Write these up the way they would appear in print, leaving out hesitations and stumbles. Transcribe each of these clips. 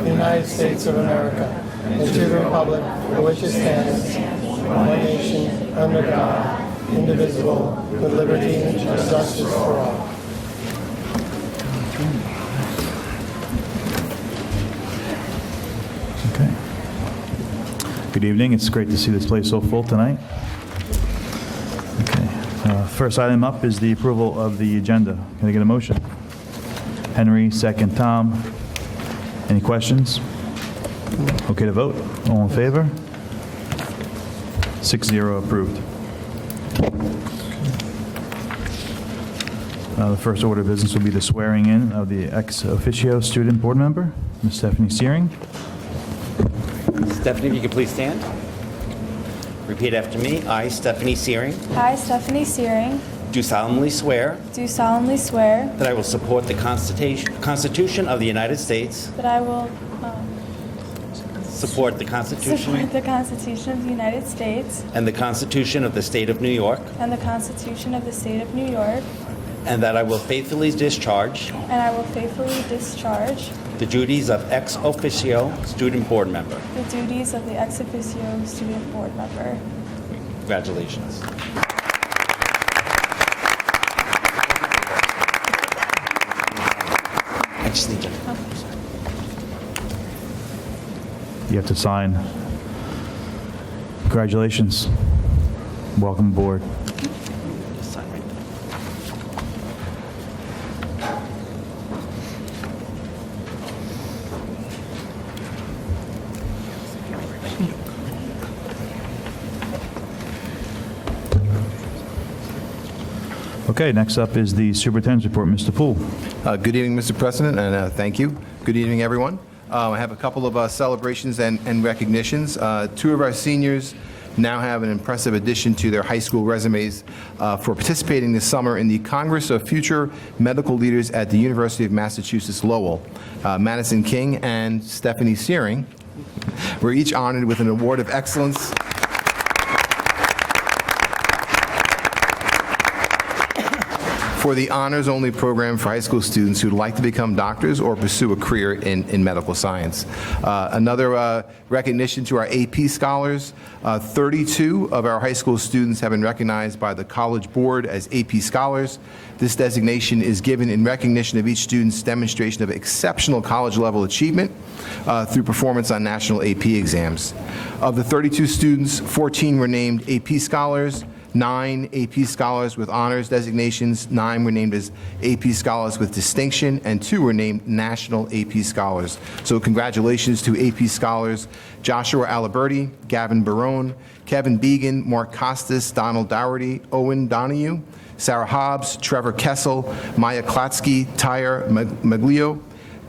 The United States of America, and to the republic for which it stands, one nation, under God, indivisible, with liberty and justice for all. Okay. Good evening. It's great to see this place so full tonight. Okay. First item up is the approval of the agenda. Can I get a motion? Henry, second Tom. Any questions? Okay to vote. All in favor? 6-0 approved. The first order of business will be the swearing in of the ex officio student board member, Ms. Stephanie Searing. Stephanie, if you could please stand. Repeat after me. I, Stephanie Searing, I, Stephanie Searing, do solemnly swear do solemnly swear that I will support the Constitution of the United States, that I will support the Constitution support the Constitution of the United States and the Constitution of the State of New York, and the Constitution of the State of New York, and that I will faithfully discharge and I will faithfully discharge the duties of ex officio student board member. the duties of the ex officio student board member. Congratulations. I just need to. You have to sign. Congratulations. Welcome aboard. Just sign right there. Okay, next up is the superintendent's report. Mr. Poole. Good evening, Mr. President, and thank you. Good evening, everyone. I have a couple of celebrations and recognitions. Two of our seniors now have an impressive addition to their high school resumes for participating this summer in the Congress of Future Medical Leaders at the University of Massachusetts Lowell. Madison King and Stephanie Searing were each honored with an Award of Excellence for the honors-only program for high school students who'd like to become doctors or pursue a career in medical science. Another recognition to our AP scholars. 32 of our high school students have been recognized by the College Board as AP scholars. This designation is given in recognition of each student's demonstration of exceptional college-level achievement through performance on national AP exams. Of the 32 students, 14 were named AP scholars, 9 AP scholars with honors designations, 9 were named as AP scholars with distinction, and 2 were named national AP scholars. So congratulations to AP scholars Joshua Aliberti, Gavin Barone, Kevin Began, Mark Costas, Donald Dougherty, Owen Donahue, Sarah Hobbs, Trevor Kessel, Maya Klatsky, Tyre Maglio,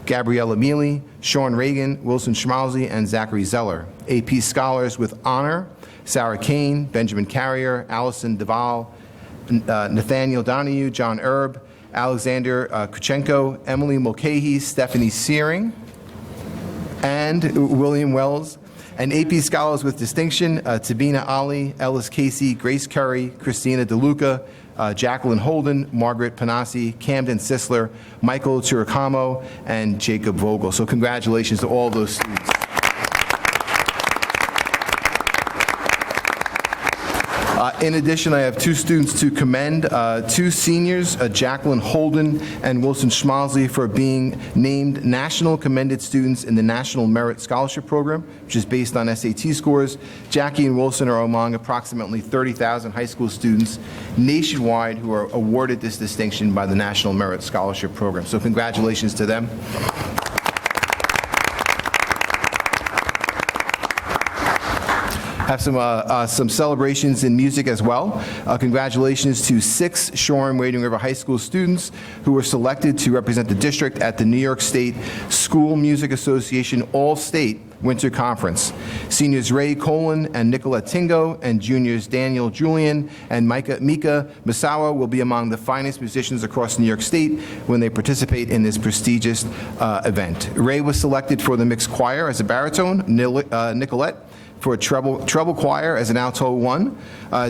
Gabriella Mealy, Sean Reagan, Wilson Schmalzi, and Zachary Zeller. AP scholars with honor, Sarah Kane, Benjamin Carrier, Allison Duvall, Nathaniel Donahue, John Erb, Alexander Kuchenko, Emily Mulcahy, Stephanie Searing, and William Wells. And AP scholars with distinction, Tabina Ali, Ellis Casey, Grace Curry, Christina DeLuca, Jacqueline Holden, Margaret Panassi, Camden Sisler, Michael Chiricamo, and Jacob Vogel. So congratulations to all those students. In addition, I have 2 students to commend, 2 seniors, Jacqueline Holden and Wilson Schmalzi, for being named National Commended Students in the National Merit Scholarship Program, which is based on SAT scores. Jackie and Wilson are among approximately 30,000 high school students nationwide who are awarded this distinction by the National Merit Scholarship Program. So congratulations to them. Have some celebrations in music as well. Congratulations to 6 Shoreham-Wading River High School students who were selected to represent the district at the New York State School Music Association All-State Winter Conference. Seniors Ray Colin and Nicolette Tingo, and juniors Daniel Julian and Mika Misawa will be among the finest musicians across New York State when they participate in this prestigious event. Ray was selected for the mixed choir as a baritone. Nicolette for a treble choir as an alto 1.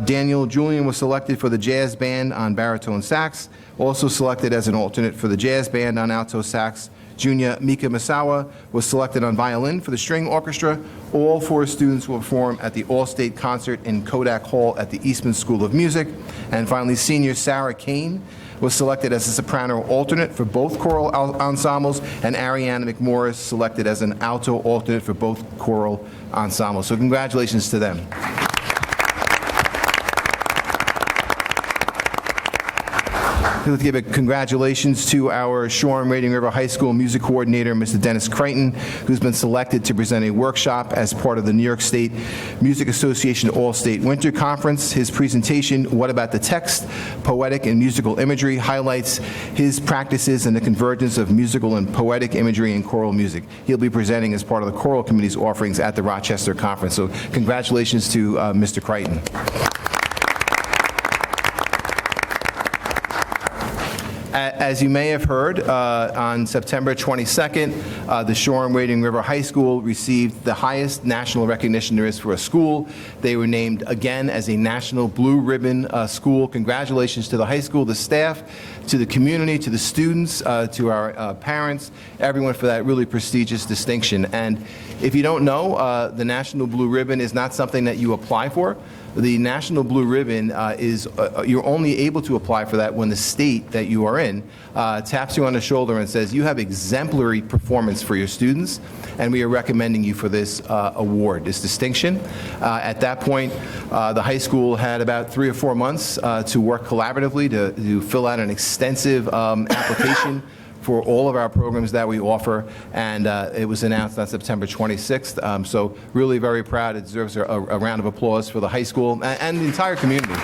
Daniel Julian was selected for the jazz band on baritone sax. Also selected as an alternate for the jazz band on alto sax. Junior Mika Masawa was selected on violin for the string orchestra. All 4 students will perform at the All-State Concert in Kodak Hall at the Eastman School of Music. And finally, senior Sarah Kane was selected as a soprano alternate for both choral ensembles, and Ariana McMorris selected as an alto alternate for both choral ensembles. So congratulations to them. I'd like to give a congratulations to our Shoreham-Wading River High School music coordinator, Mr. Dennis Crichton, who's been selected to present a workshop as part of the New York State Music Association All-State Winter Conference. His presentation, What About the Text? Poetic and Musical Imagery, highlights his practices and the convergence of musical and poetic imagery and choral music. He'll be presenting as part of the choral committee's offerings at the Rochester Conference. So congratulations to Mr. Crichton. As you may have heard, on September 22nd, the Shoreham-Wading River High School received the highest national recognition there is for a school. They were named again as a National Blue Ribbon School. Congratulations to the high school, the staff, to the community, to the students, to our parents, everyone for that really prestigious distinction. And if you don't know, the National Blue Ribbon is not something that you apply for. The National Blue Ribbon is, you're only able to apply for that when the state that you are in taps you on the shoulder and says, you have exemplary performance for your students, and we are recommending you for this award, this distinction. At that point, the high school had about 3 or 4 months to work collaboratively to fill out an extensive application for all of our programs that we offer, and it was announced on September 26th. So really very proud. It deserves a round of applause for the high school and the entire community.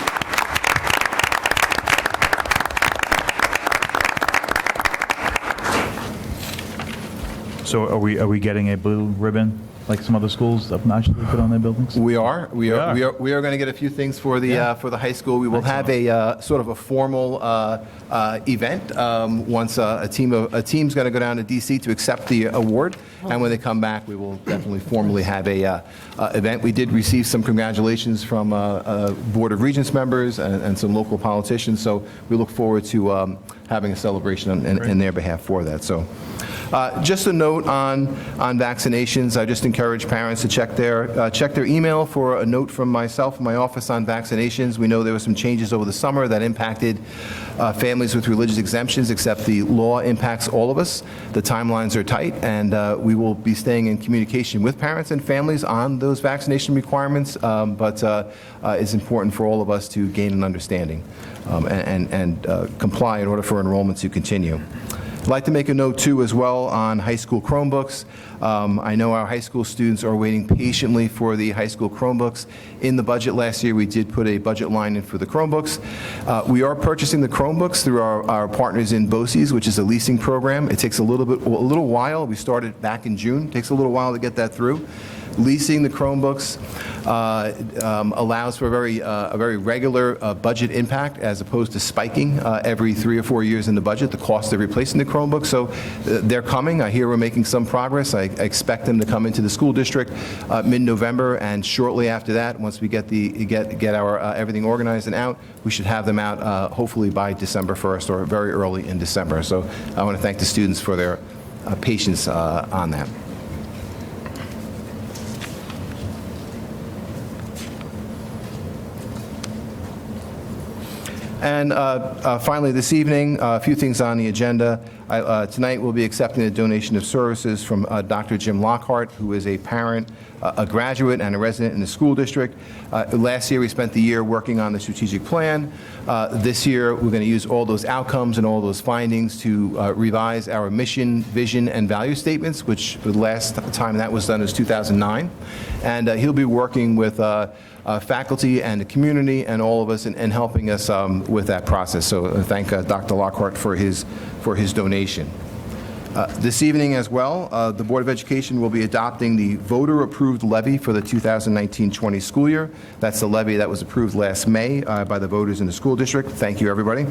So are we getting a blue ribbon like some other schools up nationally put on their buildings? We are going to get a few things for the high school. We will have a sort of a formal event once a team's going to go down to DC to accept the award, and when they come back, we will definitely formally have a event. We did receive some congratulations from Board of Regents members and some local politicians, so we look forward to having a celebration in their behalf for that. So. Just a note on vaccinations. I just encourage parents to check their email for a note from myself and my office on vaccinations. We know there were some changes over the summer that impacted families with religious exemptions, except the law impacts all of us. The timelines are tight, and we will be staying in communication with parents and families on those vaccination requirements, but it's important for all of us to gain an understanding and comply in order for enrollment to continue. I'd like to make a note, too, as well on high school Chromebooks. I know our high school students are waiting patiently for the high school Chromebooks. In the budget last year, we did put a budget line in for the Chromebooks. We are purchasing the Chromebooks through our partners in BOCES, which is a leasing program. It takes a little while. We started back in June. It takes a little while to get that through. Leasing the Chromebooks allows for a very regular budget impact, as opposed to spiking every 3 or 4 years in the budget, the cost of replacing the Chromebooks. So they're coming. I hear we're making some progress. I expect them to come into the school district mid-November, and shortly after that, once we get our everything organized and out, we should have them out hopefully by December 1st or very early in December. So I want to thank the students for their patience on that. And finally, this evening, a few things on the agenda. Tonight, we'll be accepting a donation of services from Dr. Jim Lockhart, who is a parent, a graduate, and a resident in the school district. Last year, we spent the year working on the strategic plan. This year, we're going to use all those outcomes and all those findings to revise our mission, vision, and value statements, which the last time that was done was 2009. And he'll be working with faculty and the community and all of us in helping us with that process. So thank Dr. Lockhart for his donation. This evening as well, the Board of Education will be adopting the voter-approved levy for the 2019-20 school year. That's the levy that was approved last May by the voters in the school district. Thank you, everybody.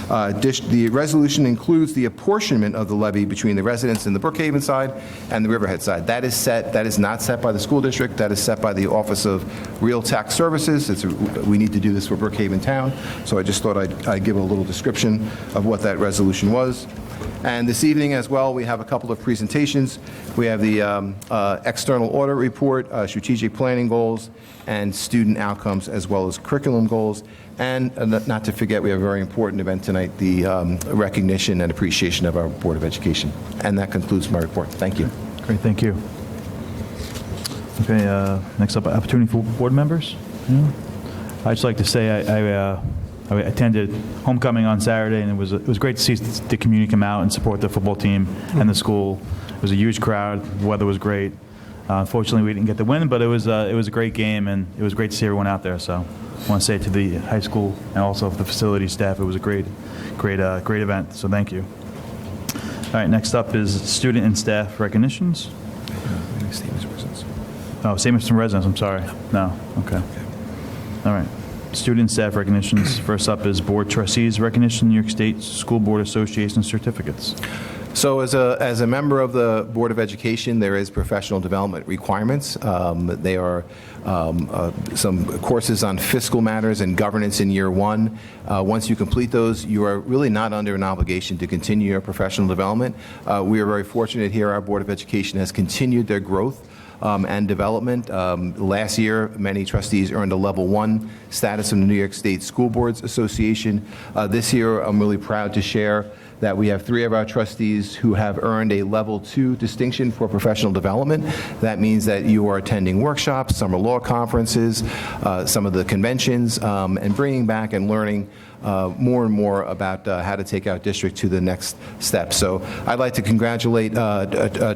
The resolution includes the apportionment of the levy between the residents in the Brookhaven side and the Riverhead side. That is not set by the school district. That is set by the Office of Real Tax Services. We need to do this for Brookhaven Town, so I just thought I'd give a little description of what that resolution was. And this evening as well, we have a couple of presentations. We have the external audit report, strategic planning goals, and student outcomes, as well as curriculum goals. And not to forget, we have a very important event tonight, the recognition and appreciation of our Board of Education. And that concludes my report. Thank you. Great, thank you. Okay, next up, opportunity for board members. Yeah. I'd just like to say I attended homecoming on Saturday, and it was great to see the community come out and support the football team and the school. It was a huge crowd. The weather was great. Unfortunately, we didn't get the win, but it was a great game, and it was great to see everyone out there. So I want to say to the high school and also the facility staff, it was a great event. So thank you. All right, next up is student and staff recognitions. Oh, statements from residents. I'm sorry. No. Okay. All right. Student and staff recognitions. First up is board trustees recognition, New York State School Board Association certificates. So as a member of the Board of Education, there is professional development requirements. They are some courses on fiscal matters and governance in year one. Once you complete those, you are really not under an obligation to continue your professional development. We are very fortunate here. Our Board of Education has continued their growth and development. Last year, many trustees earned a level 1 status from the New York State School Boards Association. This year, I'm really proud to share that we have 3 of our trustees who have earned a level 2 distinction for professional development. That means that you are attending workshops, summer law conferences, some of the conventions, and bringing back and learning more and more about how to take our district to the next step. So I'd like to congratulate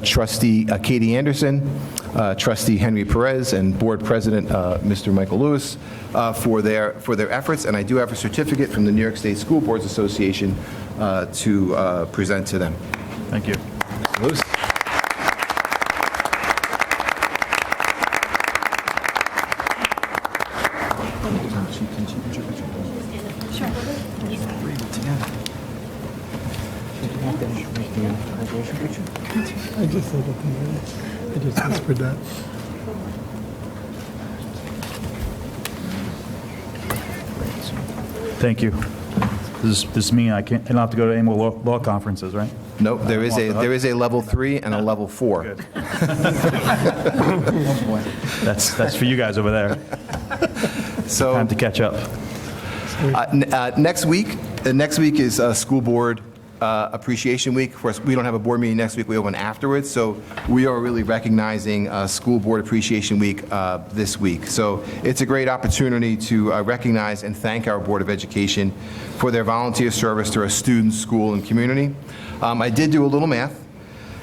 Trustee Katie Anderson, Trustee Henry Perez, and Board President Mr. Michael Lewis for their efforts. And I do have a certificate from the New York State School Boards Association to present to them. Thank you. Mr. Lewis. I just said it. I just whispered that. Thank you. This means I don't have to go to any more law conferences, right? Nope, there is a level 3 and a level 4. Good. That's for you guys over there. So Time to catch up. next week is School Board Appreciation Week. Of course, we don't have a board meeting next week. We open afterwards. So we are really recognizing School Board Appreciation Week this week. So it's a great opportunity to recognize and thank our Board of Education for their volunteer service to our students, school, and community. I did do a little math,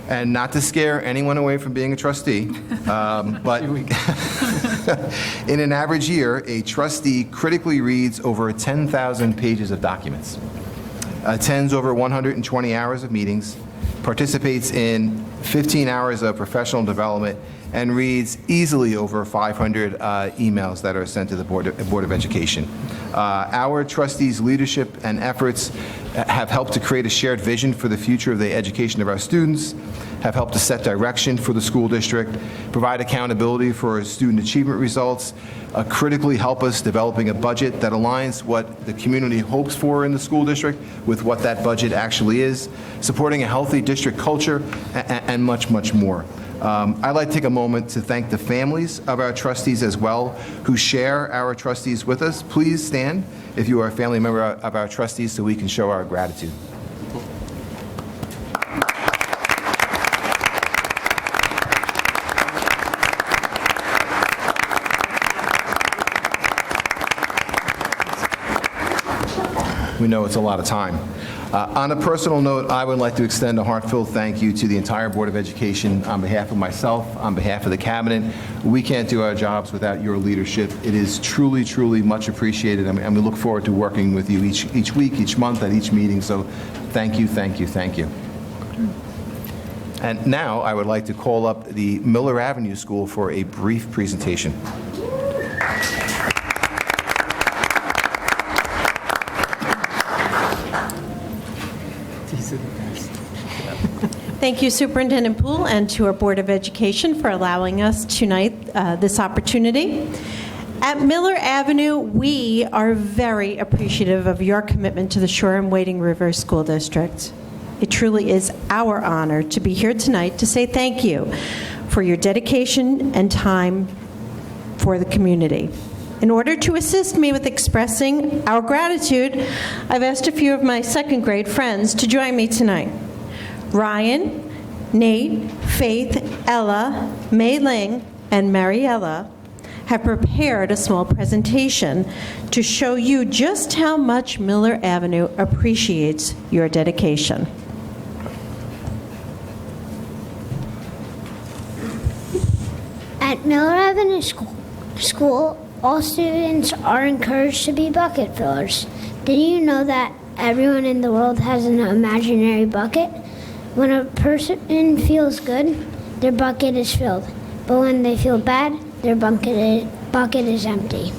and not to scare anyone away from being a trustee, but in an average year, a trustee critically reads over 10,000 pages of documents, attends over 120 hours of meetings, participates in 15 hours of professional development, and reads easily over 500 emails that are sent to the Board of Education. Our trustees' leadership and efforts have helped to create a shared vision for the future of the education of our students, have helped to set direction for the school district, provide accountability for student achievement results, critically help us developing a budget that aligns what the community hopes for in the school district with what that budget actually is, supporting a healthy district culture, and much, much more. I'd like to take a moment to thank the families of our trustees as well who share our trustees with us. Please stand if you are a family member of our trustees so we can show our gratitude. We know it's a lot of time. On a personal note, I would like to extend a heartfelt thank you to the entire Board of Education on behalf of myself, on behalf of the Cabinet. We can't do our jobs without your leadership. It is truly, truly much appreciated, and we look forward to working with you each week, each month, at each meeting. So thank you, thank you, thank you. And now I would like to call up the Miller Avenue School for a brief presentation. Thank you, Superintendent Poole, and to our Board of Education for allowing us tonight this opportunity. At Miller Avenue, we are very appreciative of your commitment to the Shoreham-Wading River School District. It truly is our honor to be here tonight to say thank you for your dedication and time for the community. In order to assist me with expressing our gratitude, I've asked a few of my second grade friends to join me tonight. Ryan, Nate, Faith, Ella, Mei Ling, and Mariella have prepared a small presentation to show you just how much Miller Avenue appreciates your dedication. At Miller Avenue School, all students are encouraged to be bucket fillers. Did you know that everyone in the world has an imaginary bucket? When a person feels good, their bucket is filled. But when they feel bad, their bucket is empty.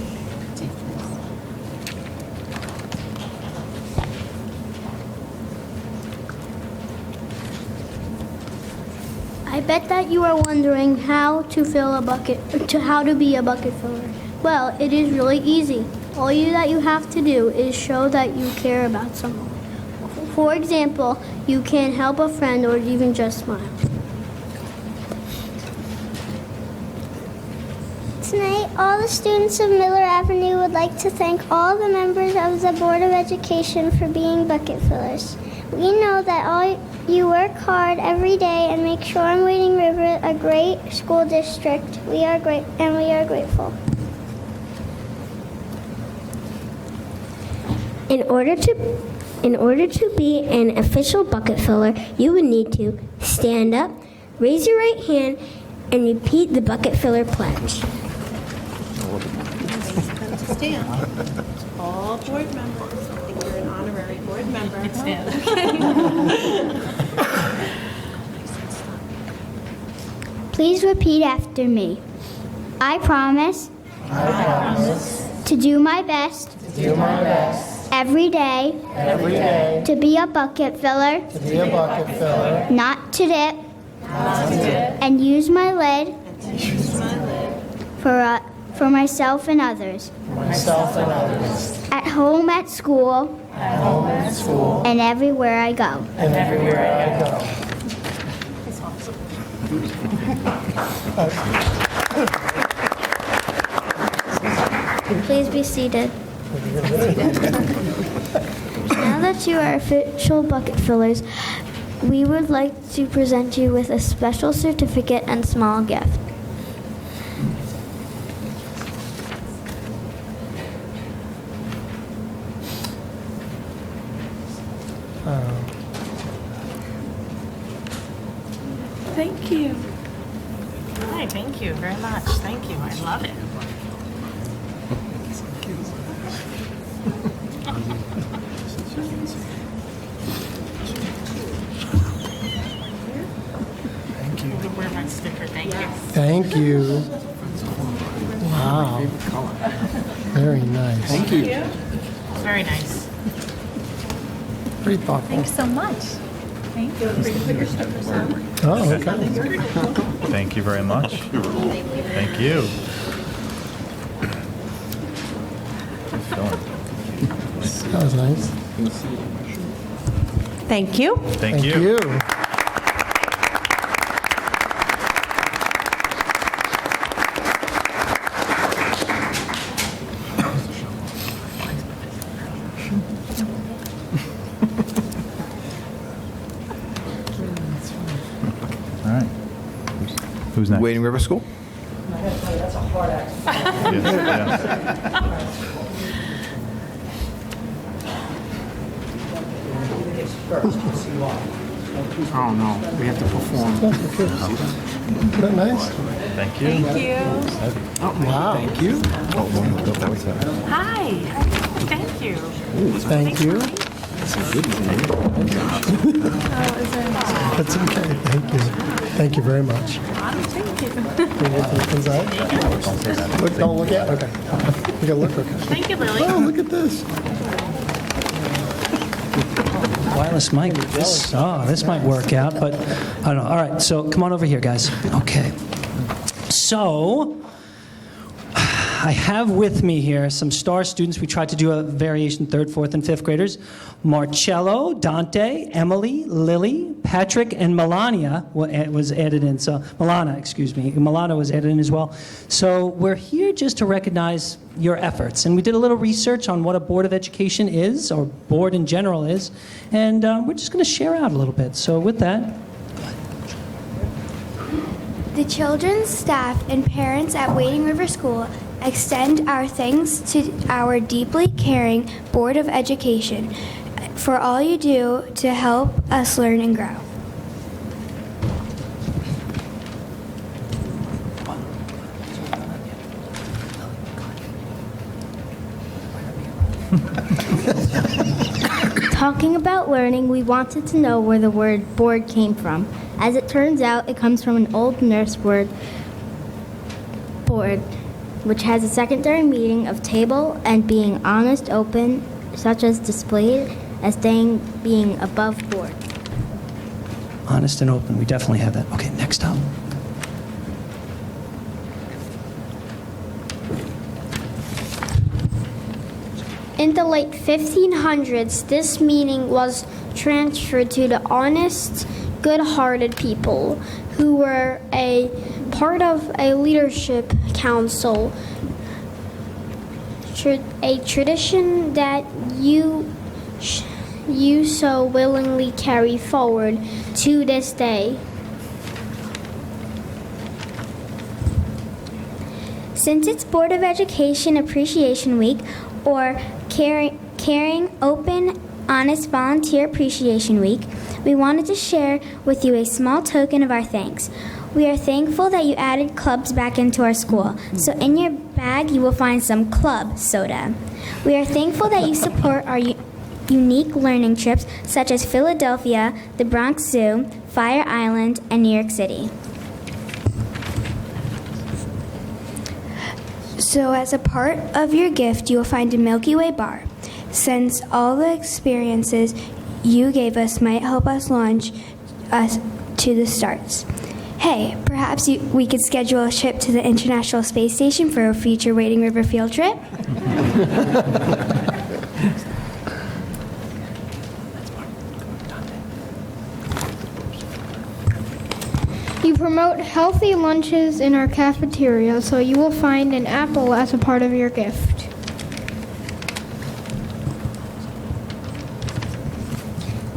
I bet that you are wondering how to be a bucket filler. Well, it is really easy. All that you have to do is show that you care about someone. For example, you can help a friend or even just smile. Tonight, all the students of Miller Avenue would like to thank all the members of the Board of Education for being bucket fillers. We know that all you work hard every day and make Shoreham-Wading River a great school district. We are grateful. In order to be an official bucket filler, you would need to stand up, raise your right hand, and repeat the bucket filler pledge. Stand. All board members. I think you're an honorary board member. Please repeat after me. I promise to do my best every day to be a bucket filler, not to dip, and use my lid for myself and others. At home, at school, and everywhere I go. Please be seated. Now that you are official bucket fillers, we would like to present you with a special certificate and small gift. Thank you. Hi, thank you very much. Thank you. I love it. Thank you. Wear my sticker. Thank you. Thank you. Wow. Very nice. Thank you. Very nice. Pretty thoughtful. Thanks so much. Thank you. Oh, okay. Thank you very much. Thank you. That was nice. Thank you. Thank you. you. All right. Who's next? Wading River School? Yeah. Oh no, we have to perform. Isn't that nice? Thank you. Thank you. Wow. Thank you. Hi. Thank you. Thank you. That's okay. Thank you. Thank you very much. Thank you. Inside? Look, don't look at it? Okay. You gotta look, okay. Thank you, Lily. Oh, look at this. Wireless mic. This might work out, but I don't know. All right, so come on over here, guys. Okay. So, I have with me here some star students. We tried to do a variation, 3rd, 4th, and 5th graders. Marcello, Dante, Emily, Lily, Patrick, and Melania was added in. So, Milana, excuse me. Milana was added in as well. So, we're here just to recognize your efforts. And we did a little research on what a Board of Education is, or board in general is. And we're just going to share out a little bit. So, with that, The children's staff and parents at Wading River School extend our thanks to our deeply caring Board of Education for all you do to help us learn and grow. Talking about learning, we wanted to know where the word board came from. As it turns out, it comes from an Old Norse word, board, which has a secondary meaning of table and being honest, open, such as displayed as being above board. honest and open. We definitely have that. Okay, next up. In the late 1500s, this meaning was transferred to the honest, good-hearted people who were a part of a leadership council, a tradition that you so willingly carry forward to this day. Since it's Board of Education Appreciation Week, or Caring, Open, Honest Volunteer Appreciation Week, we wanted to share with you a small token of our thanks. We are thankful that you added clubs back into our school, so in your bag you will find some club soda. We are thankful that you support our unique learning trips such as Philadelphia, the Bronx Zoo, Fire Island, and New York City. So as a part of your gift, you will find a Milky Way bar. Since all the experiences you gave us might help us launch us to the stars. Hey, perhaps we could schedule a trip to the International Space Station for a future Wading River field trip? You promote healthy lunches in our cafeteria, so you will find an apple as a part of your gift.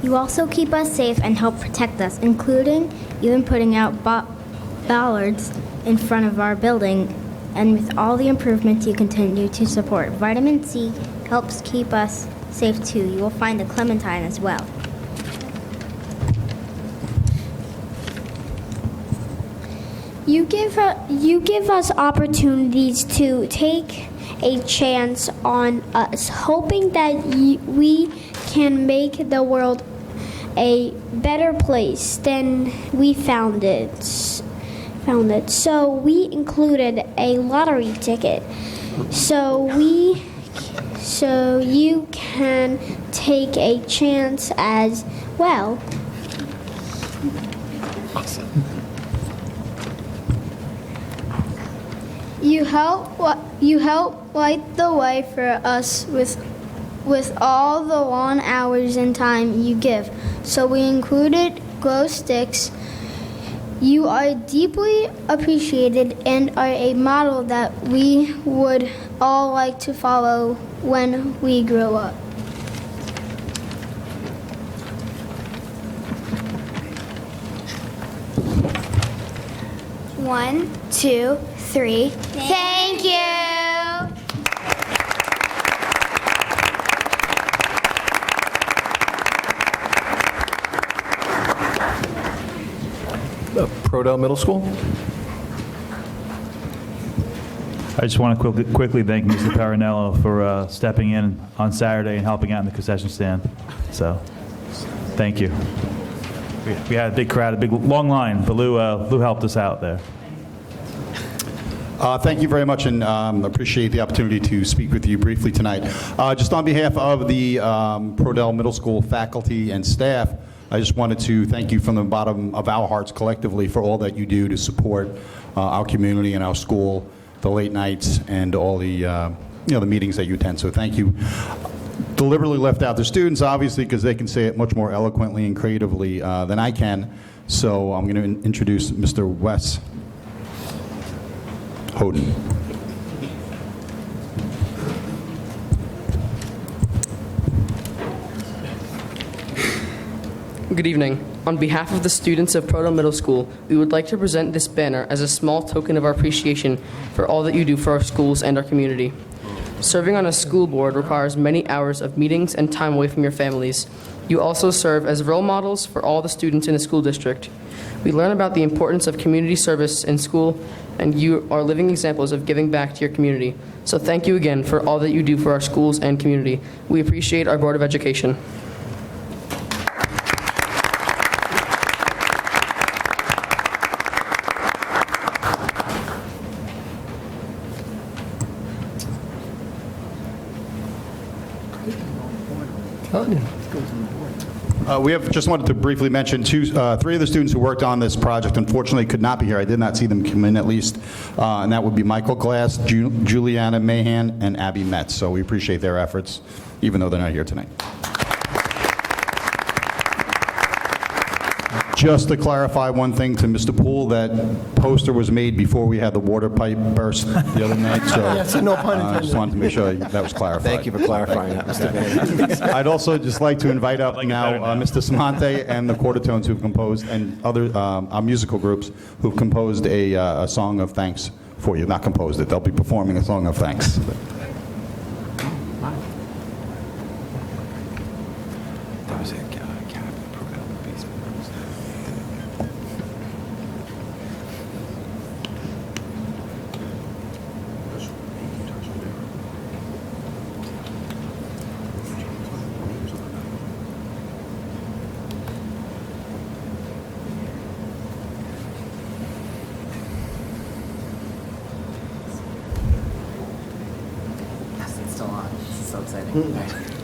You also keep us safe and help protect us, including even putting out bollards in front of our building. And with all the improvements you continue to support, vitamin C helps keep us safe too. You will find the clementine as well. You give us opportunities to take a chance on us, hoping that we can make the world a better place than we found it. So we included a lottery ticket, so you can take a chance as well. Awesome. You help light the way for us with all the long hours and time you give. So we included glow sticks. You are deeply appreciated and are a model that we would all like to follow when we grow up. One, two, three. Thank you. Prodell Middle School. I just want to quickly thank Mr. Parinello for stepping in on Saturday and helping out in the concession stand. So, thank you. We had a big crowd, a big long line, but Lou helped us out there. Thank you very much, and appreciate the opportunity to speak with you briefly tonight. Just on behalf of the Prodell Middle School faculty and staff, I just wanted to thank you from the bottom of our hearts collectively for all that you do to support our community and our school, the late nights, and all the the meetings that you attend. So thank you. Deliberately left out the students, obviously, because they can say it much more eloquently and creatively than I can. So I'm going to introduce Mr. Wes Hoden. Good evening. On behalf of the students of Proto Middle School, we would like to present this banner as a small token of our appreciation for all that you do for our schools and our community. Serving on a school board requires many hours of meetings and time away from your families. You also serve as role models for all the students in the school district. We learn about the importance of community service in school, and you are living examples of giving back to your community. So thank you again for all that you do for our schools and community. We appreciate our Board of Education. We have just wanted to briefly mention three of the students who worked on this project unfortunately could not be here. I did not see them come in at least, and that would be Michael Glass, Juliana Mahan, and Abby Metz. So we appreciate their efforts, even though they're not here tonight. Just to clarify one thing to Mr. Poole, that poster was made before we had the water pipe burst the other night, so Yes, no pun I just wanted to make sure that was clarified. Thank you for clarifying that, Mr. Van. I'd also just like to invite up now Mr. Samante and the Quartertones who've composed, and other our musical groups who've composed a song of thanks for you. Not composed it, they'll be performing a song of thanks. It's still on. This is so exciting. I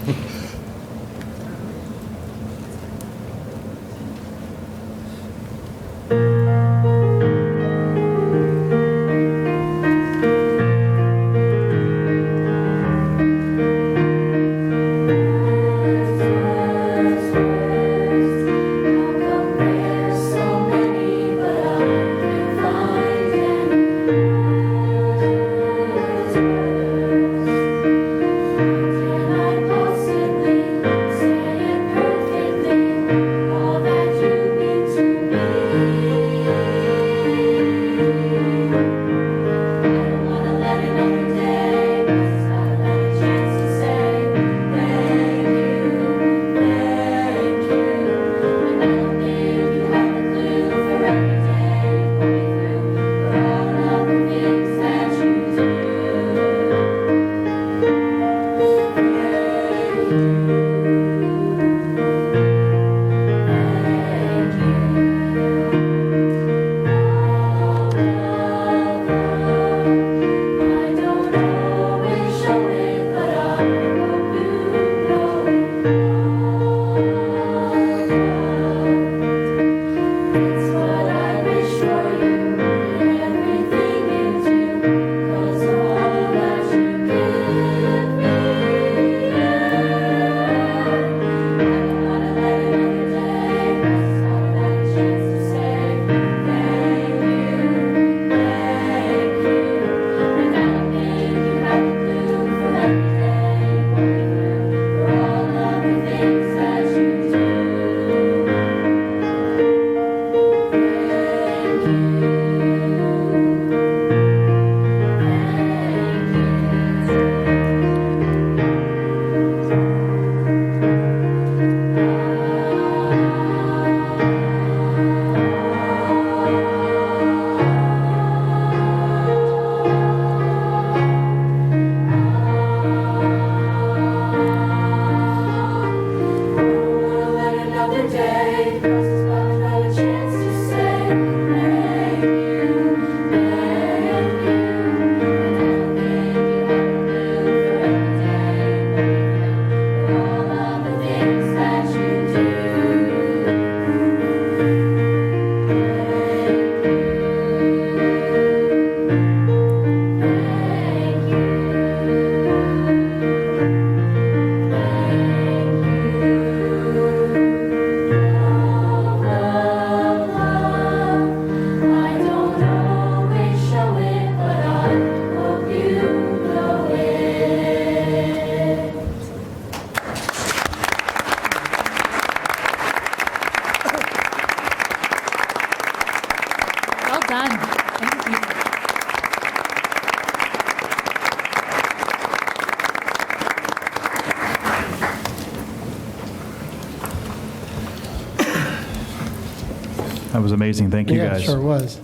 That was amazing. Thank you, Yeah, guys. it sure was.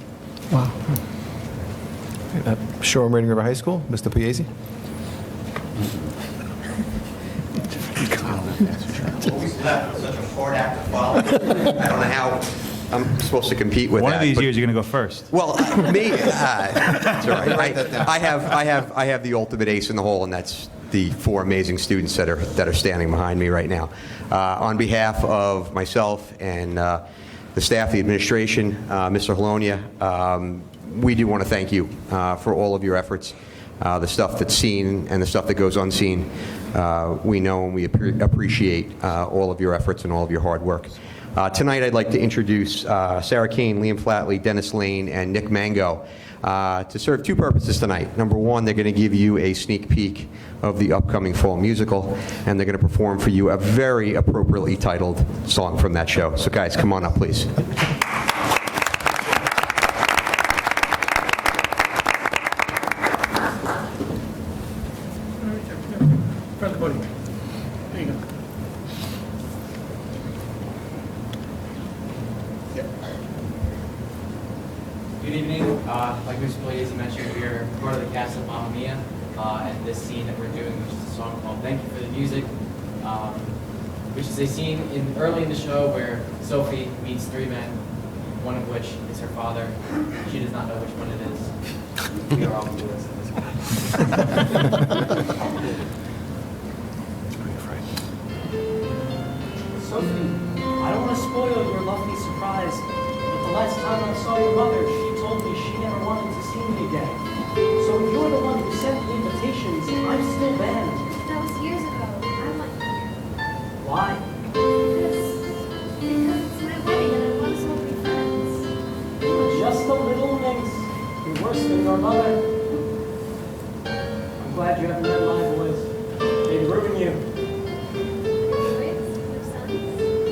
Wow. Shoreham-Wading River High School, Mr. Pugliese. Such a hard act to follow. I don't know how I'm supposed to compete with One that. of these but- years, you're going to go first. Well, me, that's all right. I have the ultimate ace in the hole, and that's the 4 amazing students that are standing behind me right now. On behalf of myself and the staff, the administration, Mr. Halonia, we do want to thank you for all of your efforts. The stuff that's seen and the stuff that goes unseen, we know and we appreciate all of your efforts and all of your hard work. Tonight, I'd like to introduce Sarah Kane, Liam Flatley, Dennis Lane, and Nick Mango to serve 2 purposes tonight. Number 1, they're going to give you a sneak peek of the upcoming fall musical, and they're going to perform for you a very appropriately titled song from that show. So guys, come on up, please. Brother Buddy. There you go. Good evening. Like Mr. Pugliese mentioned, we are part of the cast of Mamma Mia, and this scene that we're doing, which is a song called "Thank You for the Music," which is a scene early in the show where Sophie meets 3 men, one of which is her father. She does not know which one it is. We are all clueless at this point. Sophie, I don't want to spoil your lovely surprise, but the last time I saw your mother, she told me she never wanted to see me again. So if you're the one who sent the invitations, I'm still banned. That was years ago. I'm not here. Why? Because it's my wedding and I want so many friends. Just a little minx. You're worse than your mother. I'm glad you haven't met my boys. They'd ruin you.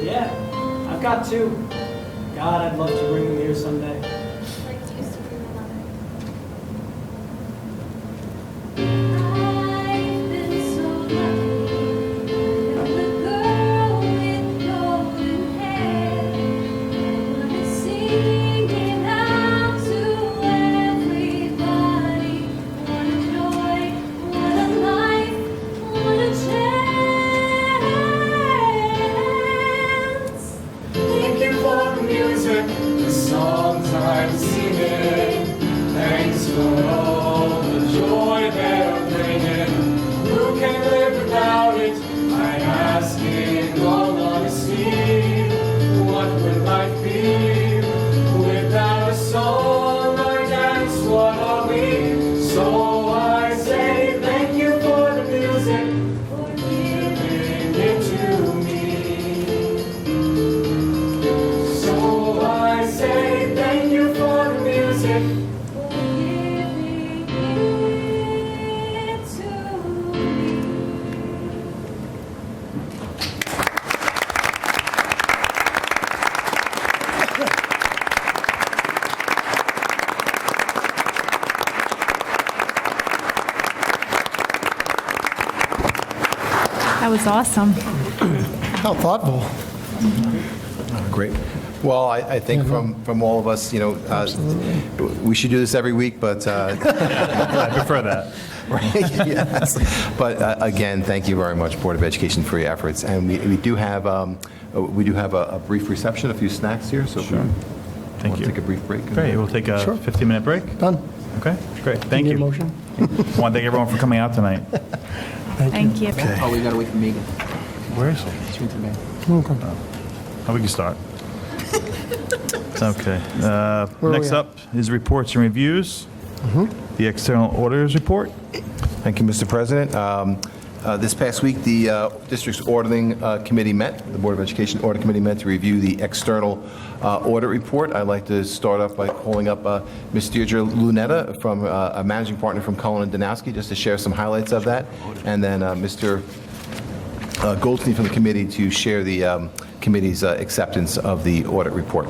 Yeah, I've got 2. God, I'd love to bring them here someday. Like you used to bring my mother. I've been so lucky. I'm the girl with golden hair. I'm singing out to everybody. What a joy, what a life, what a chance. Thank you for the music, the songs I'm singing. Thanks for all the joy they're bringing. Who can live without it? I ask in all honesty. What would life be without a song or dance? What are we? So I say thank you for the music, for giving it to me. So I say thank you for the music. That was awesome. How thoughtful. Great. Well, I think from all of us, we should do this every week, but I prefer that. Right? Yes. But again, thank you very much, Board of Education, for your efforts. And we do have a brief reception, a few snacks here. So Sure. Thank you. Take a brief break. Great. We'll take a Sure. 15-minute break. Done. Okay. Great. Thank you. Motion? I want to thank everyone for coming out tonight. Thank you. Okay. Oh, we got to wait for Megan. Where is it? She's with the band. Oh, we can start. Okay. Where are Next we at? up is reports and reviews. The external auditors report. Thank you, Mr. President. This past week, the district's auditing committee met. The Board of Education Audit Committee met to review the external audit report. I'd like to start off by calling up Ms. Deirdre Lunetta, from a managing partner from Cullen & Danowski, just to share some highlights of that, and then Mr. Goldstein from the committee to share the committee's acceptance of the audit report.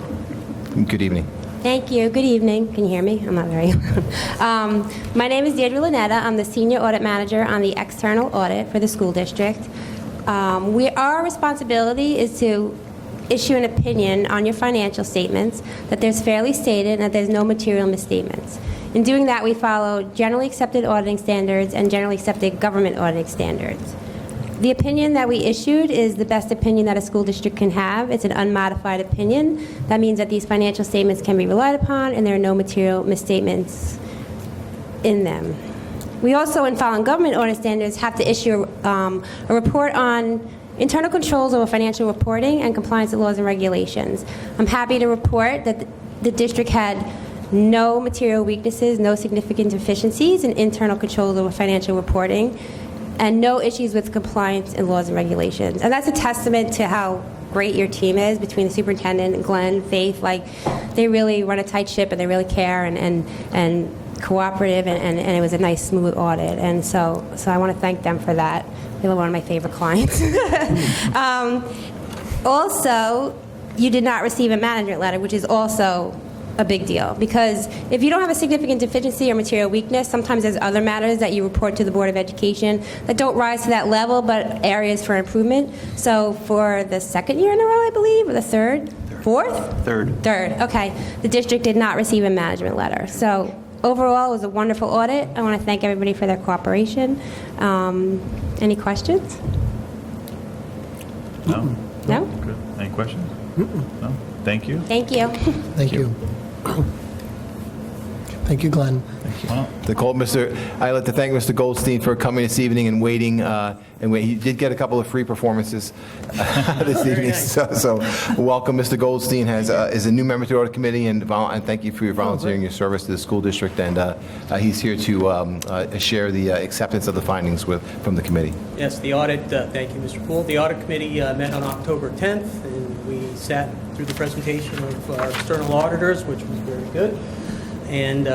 Good evening. Thank you. Good evening. Can you hear me? I'm not very loud. My name is Deirdre Lunetta. I'm the Senior Audit Manager on the external audit for the school district. Our responsibility is to issue an opinion on your financial statements, that there's fairly stated, and that there's no material misstatements. In doing that, we follow generally accepted auditing standards and generally accepted government auditing standards. The opinion that we issued is the best opinion that a school district can have. It's an unmodified opinion. That means that these financial statements can be relied upon and there are no material misstatements in them. We also, in following government audit standards, have to issue a report on internal controls over financial reporting and compliance with laws and regulations. I'm happy to report that the district had no material weaknesses, no significant deficiencies in internal controls over financial reporting, and no issues with compliance and laws and regulations. And that's a testament to how great your team is between the superintendent and Glenn, Faith. Like, they really run a tight ship and they really care and cooperative, and it was a nice, smooth audit. And so I want to thank them for that. They're one of my favorite clients. Also, you did not receive a management letter, which is also a big deal, because if you don't have a significant deficiency or material weakness, sometimes there's other matters that you report to the Board of Education that don't rise to that level, but areas for improvement. So for the second year in a row, I believe, or the third? Fourth? Third. Okay. The district did not receive a management letter. So overall, it was a wonderful audit. I want to thank everybody for their cooperation. Any questions? No? No? Good. Any questions? No? Thank you. Thank you. Thank you. Thank you, Glenn. I'd like to thank Mr. Goldstein for coming this evening and waiting. He did get a couple of free performances this evening. So welcome, Mr. Goldstein is a new member to the audit committee, and thank you for your volunteering your service to the school district. And he's here to share the acceptance of the findings from the committee. Yes, the audit. Thank you, Mr. Poole. The audit committee met on October 10th, and we sat through the presentation of our external auditors, which was very good. And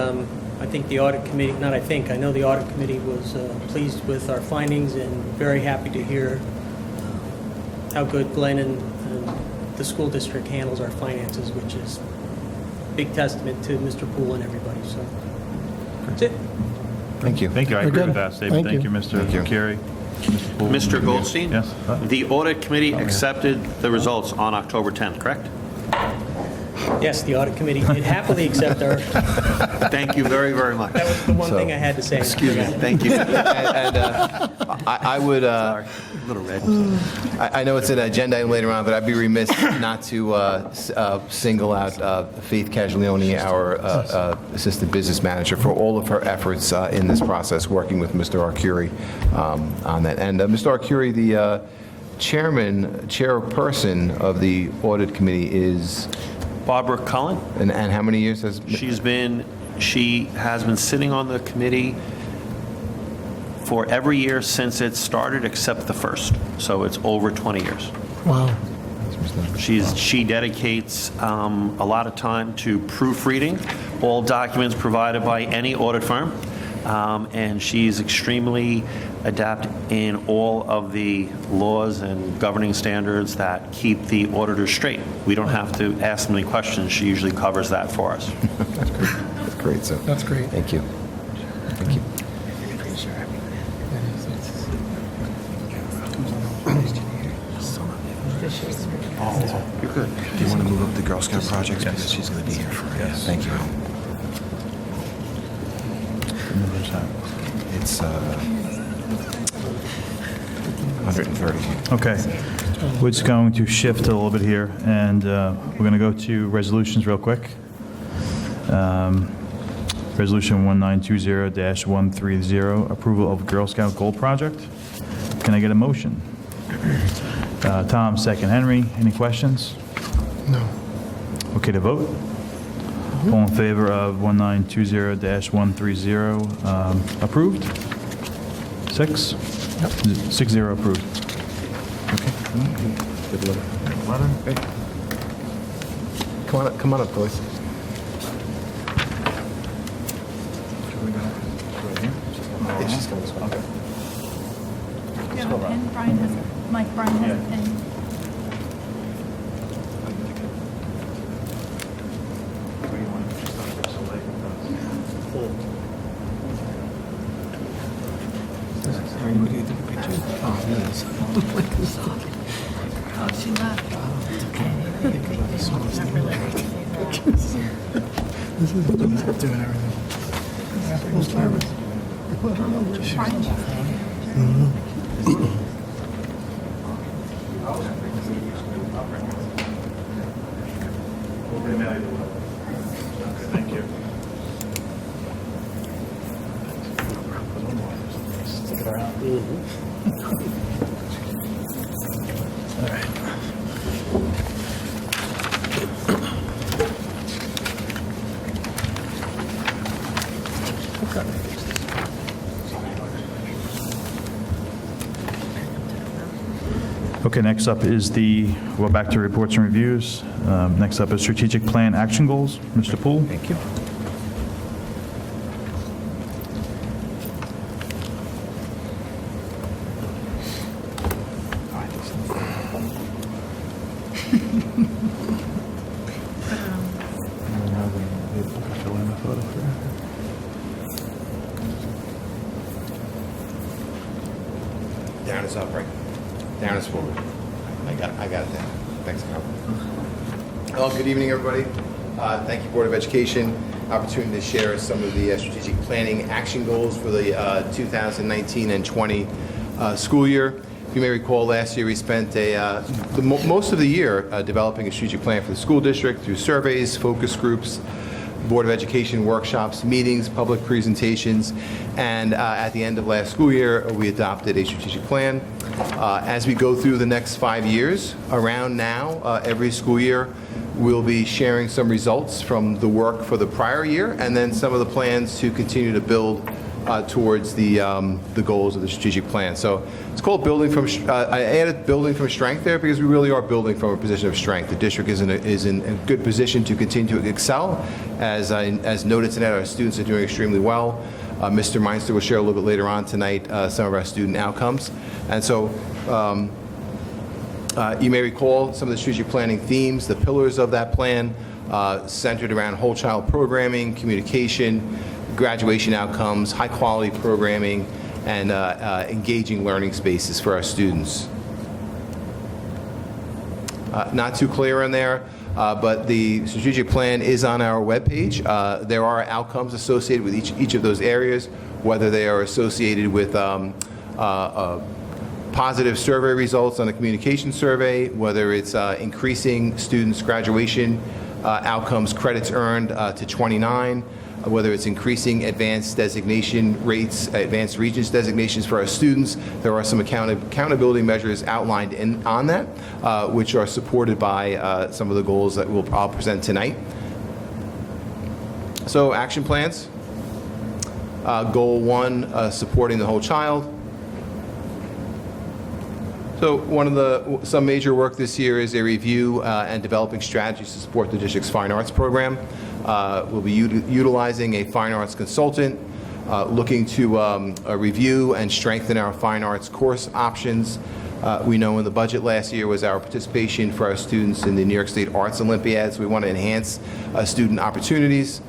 I think the audit committee, I know the audit committee was pleased with our findings and very happy to hear how good Glenn and the school district handles our finances, which is a big testament to Mr. Poole and everybody. So that's it. Thank you. Thank you. I agree with that statement. Thank you, Mr. Carey. Mr. Goldstein? Yes. The audit committee accepted the results on October 10th, correct? Yes, the audit committee did happily accept our... Thank you very, very much. That was the one thing I had to say. Excuse me. Thank you. I would... Sorry. A little red. I know it's an agenda item later on, but I'd be remiss not to single out Faith Caglione, our assistant business manager, for all of her efforts in this process, working with Mr. Arcuri on that. And Mr. Arcuri, the chairperson of the audit committee is... Barbara Cullen. And how many years has... She has been sitting on the committee for every year since it started except the first. So it's over 20 years. Wow. She dedicates a lot of time to proofreading all documents provided by any audit firm. And she's extremely adept in all of the laws and governing standards that keep the auditors straight. We don't have to ask them any questions. She usually covers that for us. That's great. That's great. So that's great. Thank you. Thank you. Oh, you're good. Do you want to move up the Girl Scout projects? Yes. Because she's going to be here for it. Yes. Thank you. It's 130. Okay. We're just going to shift a little bit here, and we're going to go to resolutions real quick. Resolution 1920-130, approval of Girl Scout Gold Project. Can I get a motion? Tom, second. Henry, any questions? No. Okay to vote? All in favor of 1920-130 approved? 6? Yep. 6-0 approved. Okay. Good letter. Hey. Come on up, boys. Yeah, she's coming this way. Okay. Do you have a pen? Brian has a pen. Oh, yes. Oh, she left. Doing everything. Thank you. Stick it around. All right. Okay, next up is well, back to reports and reviews. Next up is strategic plan action goals. Mr. Poole. Thank you. Down is up, right? Down is forward. I got it down. Thanks, Carl. Well, good evening, everybody. Thank you, Board of Education. Opportunity to share some of the strategic planning action goals for the 2019 and 20 school year. You may recall last year we spent most of the year developing a strategic plan for the school district through surveys, focus groups, Board of Education workshops, meetings, public presentations, and at the end of last school year, we adopted a strategic plan. As we go through the next 5 years, around now, every school year, we'll be sharing some results from the work for the prior year, and then some of the plans to continue to build towards the goals of the strategic plan. So it's called building from. I added building from strength there because we really are building from a position of strength. The district is in a good position to continue to excel. As noted tonight, our students are doing extremely well. Mr. Meinster will share a little bit later on tonight some of our student outcomes. And so you may recall some of the strategic planning themes, the pillars of that plan, centered around whole child programming, communication, graduation outcomes, high-quality programming, and engaging learning spaces for our students. Not too clear in there, but the strategic plan is on our webpage. There are outcomes associated with each of those areas, whether they are associated with positive survey results on the communication survey, whether it's increasing students' graduation outcomes, credits earned to 29, whether it's increasing advanced designation rates, advanced regents designations for our students. There are some accountability measures outlined on that, which are supported by some of the goals that I'll present tonight. So action plans. Goal 1, supporting the whole child. So some major work this year is a review and developing strategies to support the district's fine arts program. We'll be utilizing a fine arts consultant, looking to review and strengthen our fine arts course options. We know in the budget last year was our participation for our students in the New York State Arts Olympiads. We want to enhance student opportunities.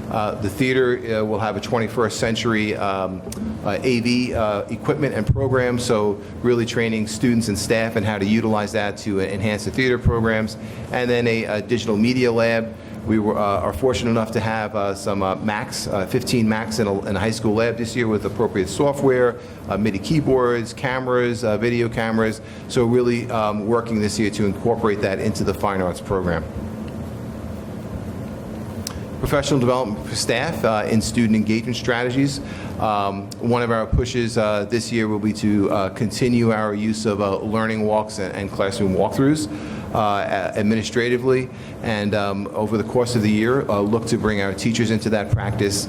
The theater will have a 21st century AV equipment and program, so really training students and staff in how to utilize that to enhance the theater programs. And then a digital media lab. We are fortunate enough to have some Macs, 15 Macs in a high school lab this year with appropriate software, MIDI keyboards, cameras, video cameras. So really working this year to incorporate that into the fine arts program. Professional development for staff in student engagement strategies. One of our pushes this year will be to continue our use of learning walks and classroom walkthroughs administratively, and over the course of the year, look to bring our teachers into that practice,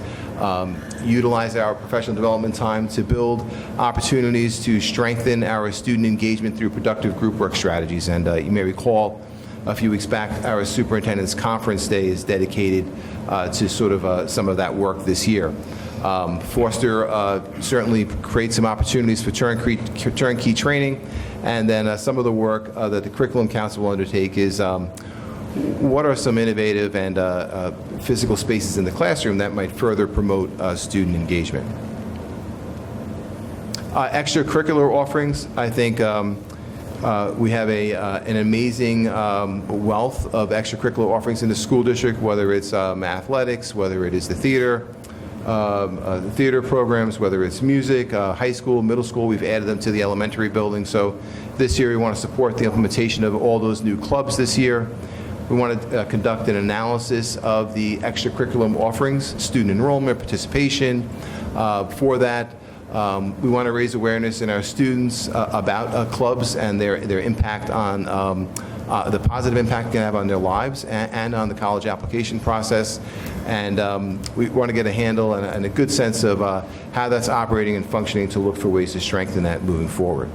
utilize our professional development time to build opportunities to strengthen our student engagement through productive group work strategies. And you may recall a few weeks back, our superintendent's conference day is dedicated to sort of some of that work this year. Foster certainly creates some opportunities for turnkey training, and then some of the work that the Curriculum Council will undertake is what are some innovative and physical spaces in the classroom that might further promote student engagement. Extracurricular offerings, I think We have an amazing wealth of extracurricular offerings in the school district, whether it's athletics, whether it is the theater programs, whether it's music, high school, middle school. We've added them to the elementary building. So this year we want to support the implementation of all those new clubs this year. We want to conduct an analysis of the extracurricular offerings, student enrollment, participation. For that, we want to raise awareness in our students about clubs and their impact on the positive impact it can have on their lives and on the college application process. And we want to get a handle and a good sense of how that's operating and functioning to look for ways to strengthen that moving forward.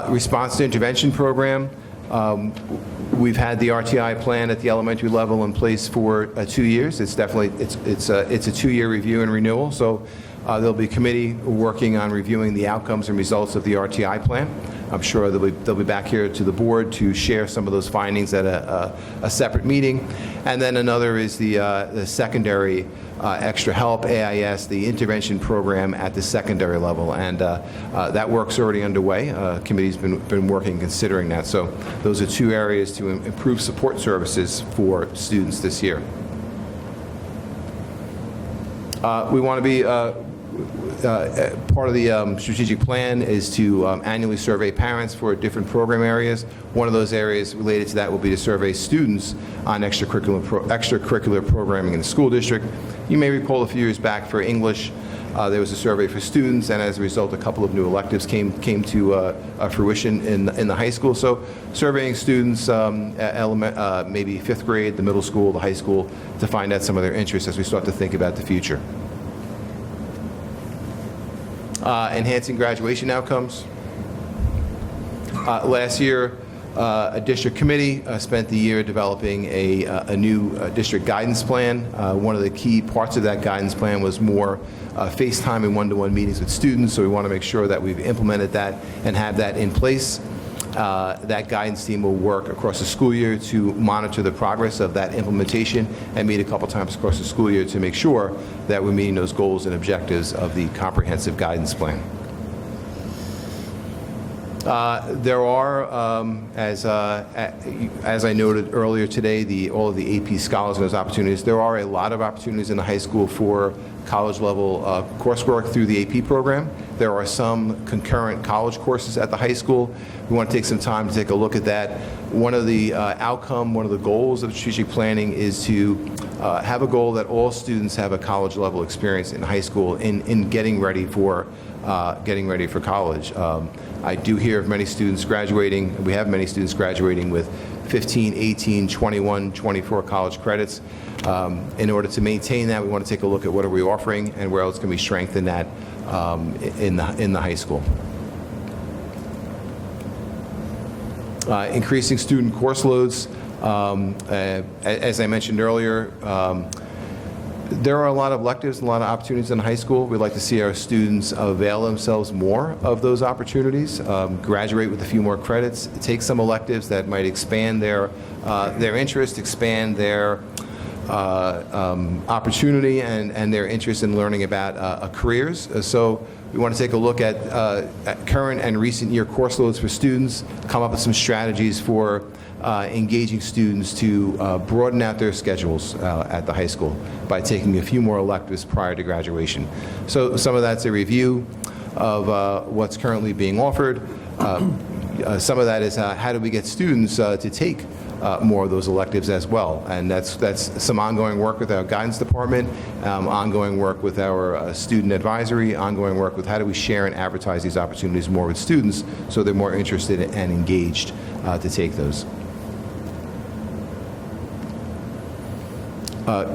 Response to intervention program. We've had the RTI plan at the elementary level in place for 2 years. It's definitely it's a 2-year review and renewal. So there'll be a committee working on reviewing the outcomes and results of the RTI plan. I'm sure they'll be back here to the board to share some of those findings at a separate meeting. And then another is the secondary extra help, AIS, the intervention program at the secondary level. And that work's already underway. Committee's been working, considering that. So those are 2 areas to improve support services for students this year. We want to be part of the strategic plan is to annually survey parents for different program areas. One of those areas related to that will be to survey students on extracurricular programming in the school district. You may recall a few years back for English, there was a survey for students, and as a result, a couple of new electives came to fruition in the high school. So surveying students, maybe 5th grade, the middle school, the high school, to find out some of their interests as we start to think about the future. Enhancing graduation outcomes. Last year, a district committee spent the year developing a new district guidance plan. One of the key parts of that guidance plan was more FaceTime and one-to-one meetings with students, so we want to make sure that we've implemented that and have that in place. That guidance team will work across the school year to monitor the progress of that implementation and meet a couple times across the school year to make sure that we're meeting those goals and objectives of the comprehensive guidance plan. There are, as I noted earlier today, all of the AP scholars and those opportunities. There are a lot of opportunities in the high school for college-level coursework through the AP program. There are some concurrent college courses at the high school. We want to take some time to take a look at that. One of the one of the goals of strategic planning is to have a goal that all students have a college-level experience in high school in getting ready for college. I do hear of many students graduating. We have many students graduating with 15, 18, 21, 24 college credits. In order to maintain that, we want to take a look at what are we offering and where else can we strengthen that in the high school. Increasing student course loads. As I mentioned earlier, there are a lot of electives and a lot of opportunities in high school. We'd like to see our students avail themselves more of those opportunities, graduate with a few more credits, take some electives that might expand their interest, expand their opportunity and their interest in learning about careers. So we want to take a look at current and recent year course loads for students, come up with some strategies for engaging students to broaden out their schedules at the high school by taking a few more electives prior to graduation. So some of that's a review of what's currently being offered. Some of that is how do we get students to take more of those electives as well, and that's some ongoing work with our guidance department, ongoing work with our student advisory, ongoing work with how do we share and advertise these opportunities more with students so they're more interested and engaged to take those.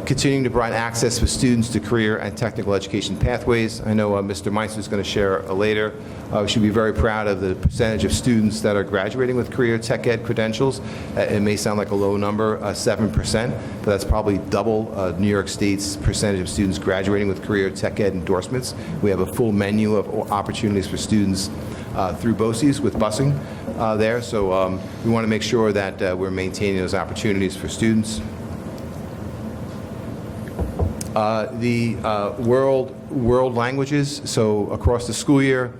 Continuing to provide access for students to career and technical education pathways. I know Mr. Meister is going to share later. We should be very proud of the percentage of students that are graduating with career tech ed credentials. It may sound like a low number, 7%, but that's probably double New York State's percentage of students graduating with career tech ed endorsements. We have a full menu of opportunities for students through BOCES with busing there. So we want to make sure that we're maintaining those opportunities for students. The world languages, so across the school year,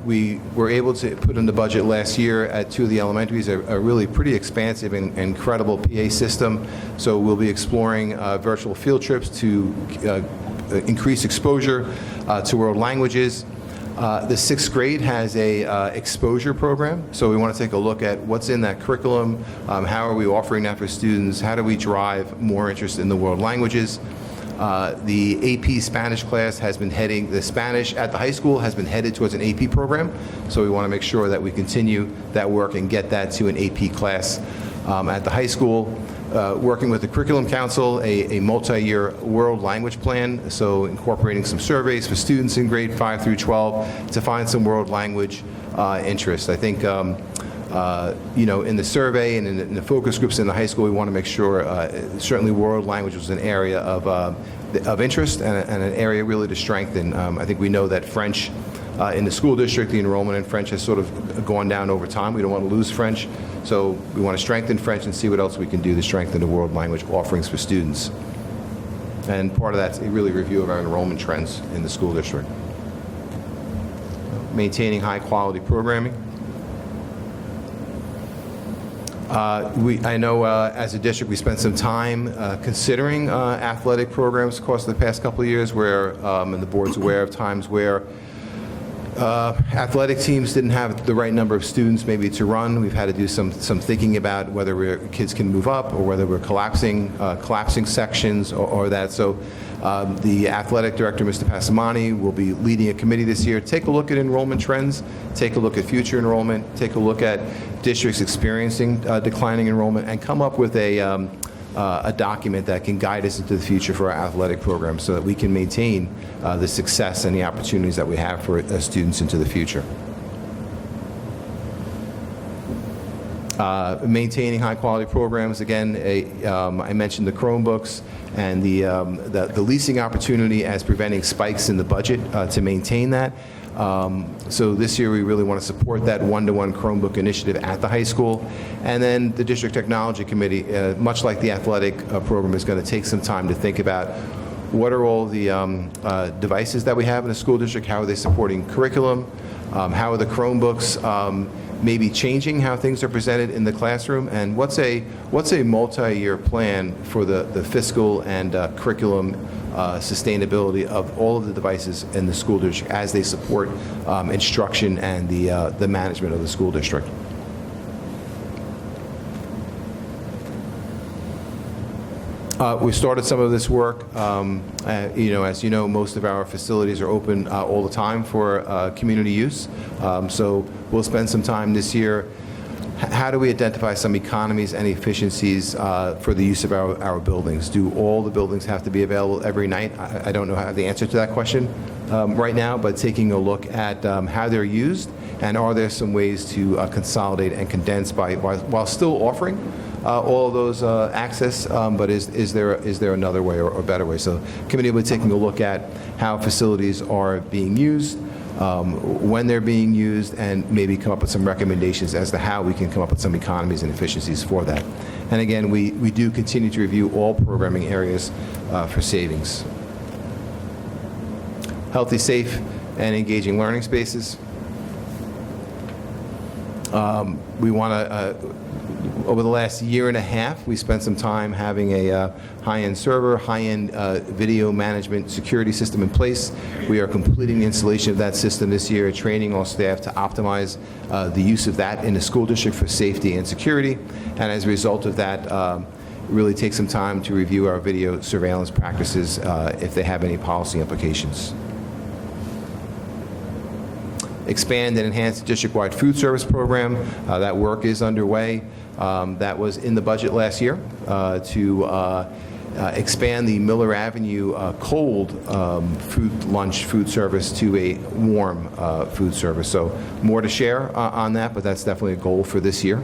We were able to put in the budget last year at 2 of the elementaries a really pretty expansive and incredible PA system. So we'll be exploring virtual field trips to increase exposure to world languages. The 6th grade has a exposure program, so we want to take a look at what's in that curriculum, how are we offering that for students, how do we drive more interest in the world languages. The AP Spanish class has been heading, the Spanish at the high school has been headed towards an AP program, so we want to make sure that we continue that work and get that to an AP class at the high school. Working with the Curriculum Council, a multi-year world language plan, so incorporating some surveys for students in grade 5 through 12 to find some world language interest. I think, in the survey and in the focus groups in the high school, we want to make sure certainly world language was an area of interest and an area really to strengthen. I think we know that French in the school district, the enrollment in French has sort of gone down over time. We don't want to lose French, so we want to strengthen French and see what else we can do to strengthen the world language offerings for students. And part of that's a really review of our enrollment trends in the school district. Maintaining high quality programming. I know as a district we spent some time considering athletic programs across the past couple of years where, and the board's aware of times where athletic teams didn't have the right number of students maybe to run. We've had to do some thinking about whether kids can move up or whether we're collapsing sections or that. So the athletic director, Mr. Passamani, will be leading a committee this year. Take a look at enrollment trends, take a look at future enrollment, take a look at districts experiencing declining enrollment, and come up with a document that can guide us into the future for our athletic program so that we can maintain the success and the opportunities that we have for students into the future. Maintaining high-quality programs. Again, I mentioned the Chromebooks and the leasing opportunity as preventing spikes in the budget to maintain that. So this year we really want to support that one-to-one Chromebook initiative at the high school. And then the District Technology Committee, much like the athletic program, is going to take some time to think about what are all the devices that we have in the school district, how are they supporting curriculum, how are the Chromebooks maybe changing how things are presented in the classroom, and what's a multi-year plan for the fiscal and curriculum sustainability of all of the devices in the school district as they support instruction and the management of the school district. We started some of this work. As you know, most of our facilities are open all the time for community use. So we'll spend some time this year. How do we identify some economies and efficiencies for the use of our buildings? Do all the buildings have to be available every night? I don't know the answer to that question right now, but taking a look at how they're used, and are there some ways to consolidate and condense while still offering all of those access, but is there another way or a better way? So the committee will be taking a look at how facilities are being used, when they're being used, and maybe come up with some recommendations as to how we can come up with some economies and efficiencies for that. And again, we do continue to review all programming areas for savings. Healthy, safe, and engaging learning spaces. We want to, over the last year and a half, we spent some time having a high-end server, high-end video management security system in place. We are completing the installation of that system this year, training all staff to optimize the use of that in the school district for safety and security. And as a result of that, really take some time to review our video surveillance practices if they have any policy implications. Expand and enhance the district-wide food service program. That work is underway. That was in the budget last year to expand the Miller Avenue cold food service to a warm food service. So more to share on that, but that's definitely a goal for this year.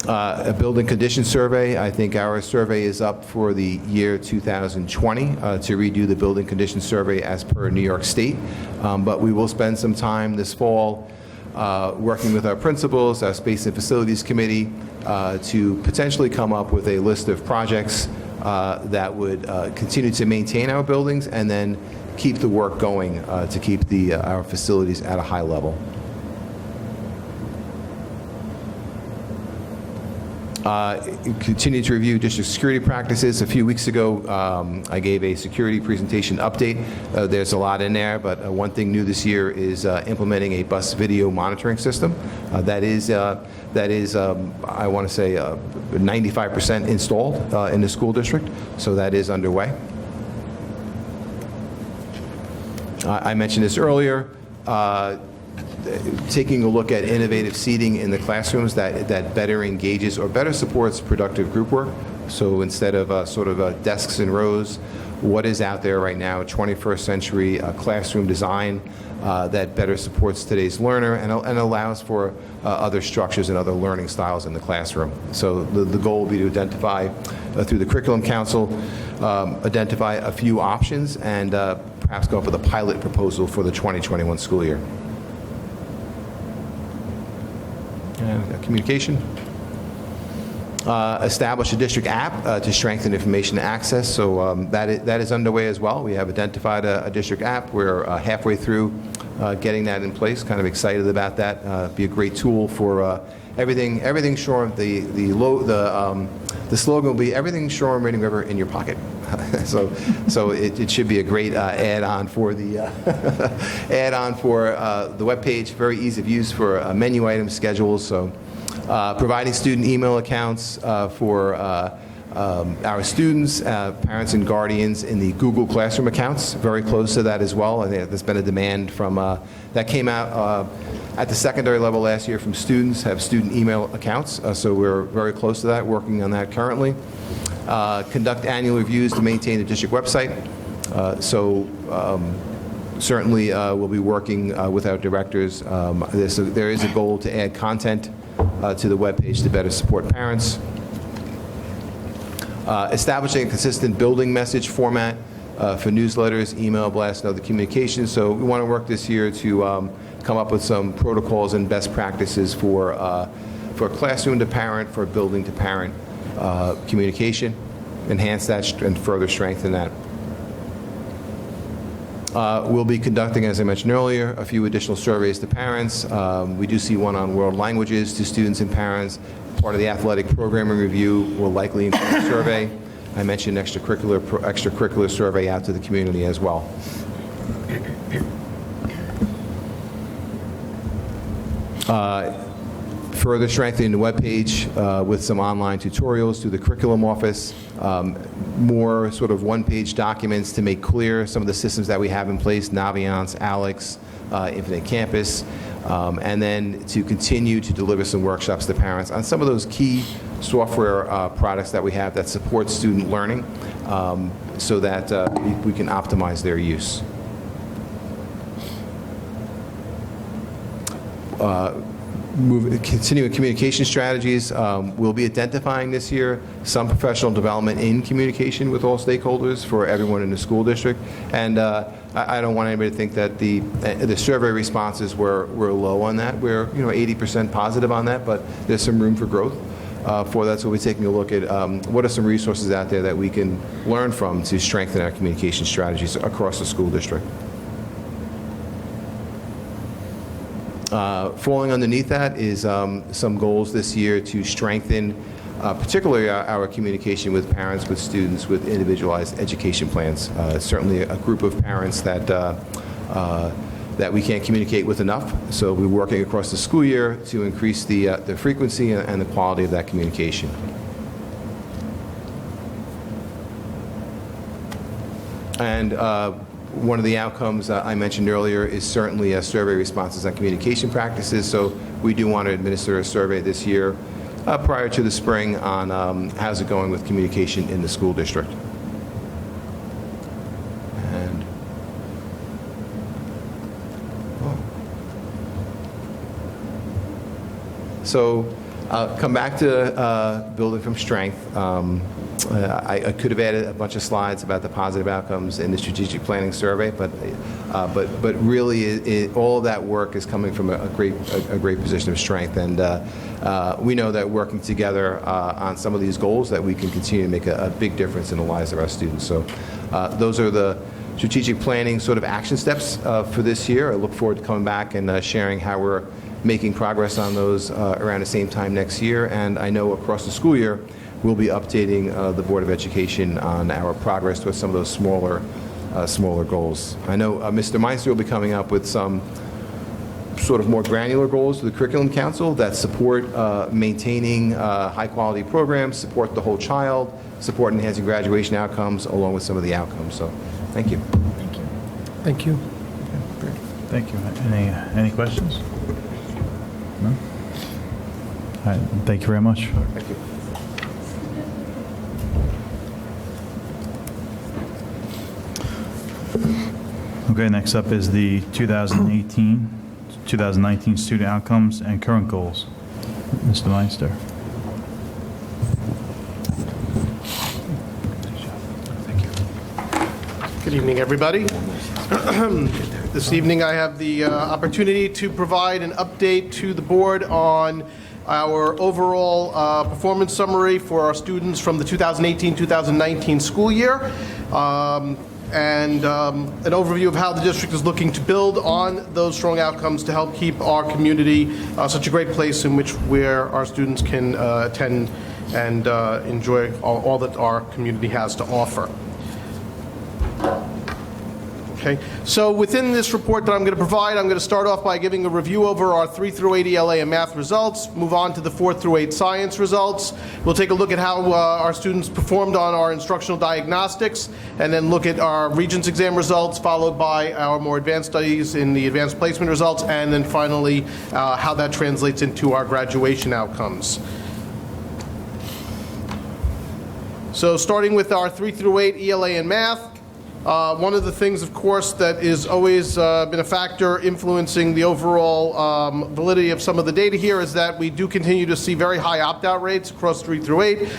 A building condition survey. I think our survey is up for the year 2020 to redo the building condition survey as per New York State. But we will spend some time this fall working with our principals, our Space and Facilities Committee, to potentially come up with a list of projects that would continue to maintain our buildings and then keep the work going, to keep our facilities at a high level. Continue to review district security practices. A few weeks ago, I gave a security presentation update. There's a lot in there, but one thing new this year is implementing a bus video monitoring system. That is, I want to say, 95% installed in the school district, so that is underway. I mentioned this earlier. Taking a look at innovative seating in the classrooms that better engages or better supports productive group work. So instead of desks and rows, what is out there right now, 21st century classroom design that better supports today's learner and allows for other structures and other learning styles in the classroom. So the goal will be to identify, through the Curriculum Council, identify a few options and perhaps go up with a pilot proposal for the 2021 school year. Communication. Establish a district app to strengthen information access. So that is underway as well. We have identified a district app. We're halfway through getting that in place. Kind of excited about that. Be a great tool for everything Shoreham. The slogan will be everything Shoreham-Wading River in your pocket. so it should be a great add-on for the the webpage. Very easy of use for menu item schedules. So providing student email accounts for our students, parents, and guardians in the Google Classroom accounts. Very close to that as well. I think there's been a demand from that came out at the secondary level last year from students have student email accounts. So we're very close to that, working on that currently. Conduct annual reviews to maintain the district website. Certainly we'll be working with our directors. There is a goal to add content to the webpage to better support parents. Establishing a consistent building message format for newsletters, email blasts, and other communications. So we want to work this year to come up with some protocols and best practices for classroom to parent, for building to parent communication, enhance that and further strengthen that. We'll be conducting, as I mentioned earlier, a few additional surveys to parents. We do see one on world languages to students and parents. Part of the athletic programming review will likely include a survey. I mentioned extracurricular survey out to the community as well. Further strengthening the webpage with some online tutorials through the curriculum office, more sort of one-page documents to make clear some of the systems that we have in place, Naviance, Alex, Infinite Campus, and then to continue to deliver some workshops to parents on some of those key software products that we have that support student learning so that we can optimize their use. Continuing communication strategies. We'll be identifying this year some professional development in communication with all stakeholders for everyone in the school district. And I don't want anybody to think that the survey responses were low on that. We're 80% positive on that, but there's some room for growth for that. So we'll be taking a look at what are some resources out there that we can learn from to strengthen our communication strategies across the school district. Falling underneath that is some goals this year to strengthen particularly our communication with parents, with students, with individualized education plans. Certainly a group of parents that we can't communicate with enough, so we're working across the school year to increase the frequency and the quality of that communication. And one of the outcomes I mentioned earlier is certainly survey responses on communication practices. So we do want to administer a survey this year prior to the spring on how's it going with communication in the school district. And so come back to building from strength. I could have added a bunch of slides about the positive outcomes in the strategic planning survey, but really all of that work is coming from a great position of strength, and we know that working together on some of these goals that we can continue to make a big difference in the lives of our students. So those are the strategic planning sort of action steps for this year. I look forward to coming back and sharing how we're making progress on those around the same time next year. And I know across the school year, we'll be updating the Board of Education on our progress towards some of those smaller goals. I know Mr. Meister will be coming up with some sort of more granular goals to the Curriculum Council that support maintaining high-quality programs, support the whole child, support enhancing graduation outcomes, along with some of the outcomes. So, thank you. Thank you. Thank you. Great. Thank you. Any questions? No? All right. Thank you very much. Thank you. Okay, next up is the 2018-2019 student outcomes and current goals. Mr. Meister. Good evening, everybody. This evening I have the opportunity to provide an update to the board on our overall performance summary for our students from the 2018-2019 school year. And an overview of how the district is looking to build on those strong outcomes to help keep our community such a great place in which where our students can attend and enjoy all that our community has to offer. Okay, so within this report that I'm going to provide, I'm going to start off by giving a review over our 3 through 8 ELA and math results, move on to the 4 through 8 science results. We'll take a look at how our students performed on our instructional diagnostics, and then look at our Regents exam results, followed by our more advanced studies in the advanced placement results, and then finally how that translates into our graduation outcomes. So starting with our 3 through 8 ELA and math, one of the things, of course, that is always been a factor influencing the overall validity of some of the data here is that we do continue to see very high opt-out rates across 3 through 8.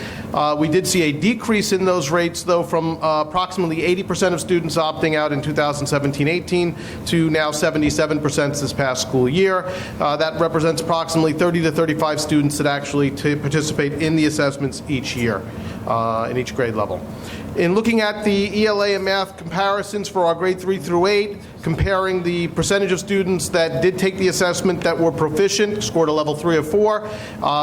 We did see a decrease in those rates, though, from approximately 80% of students opting out in 2017-18 to now 77% this past school year. That represents approximately 30 to 35 students that actually participate in the assessments each year in each grade level. In looking at the ELA and math comparisons for our grade 3 through 8, comparing the percentage of students that did take the assessment that were proficient, scored a level 3 or 4,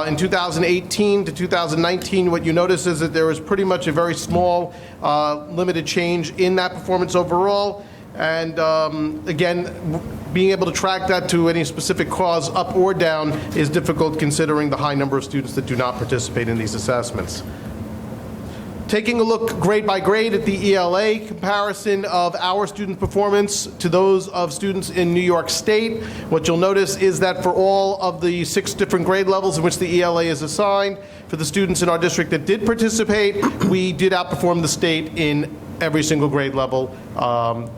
in 2018 to 2019, what you notice is that there is pretty much a very small, limited change in that performance overall. And again, being able to track that to any specific cause, up or down, is difficult considering the high number of students that do not participate in these assessments. Taking a look grade by grade at the ELA comparison of our student performance to those of students in New York State, what you'll notice is that for all of the 6 different grade levels in which the ELA is assigned, for the students in our district that did participate, we did outperform the state in every single grade level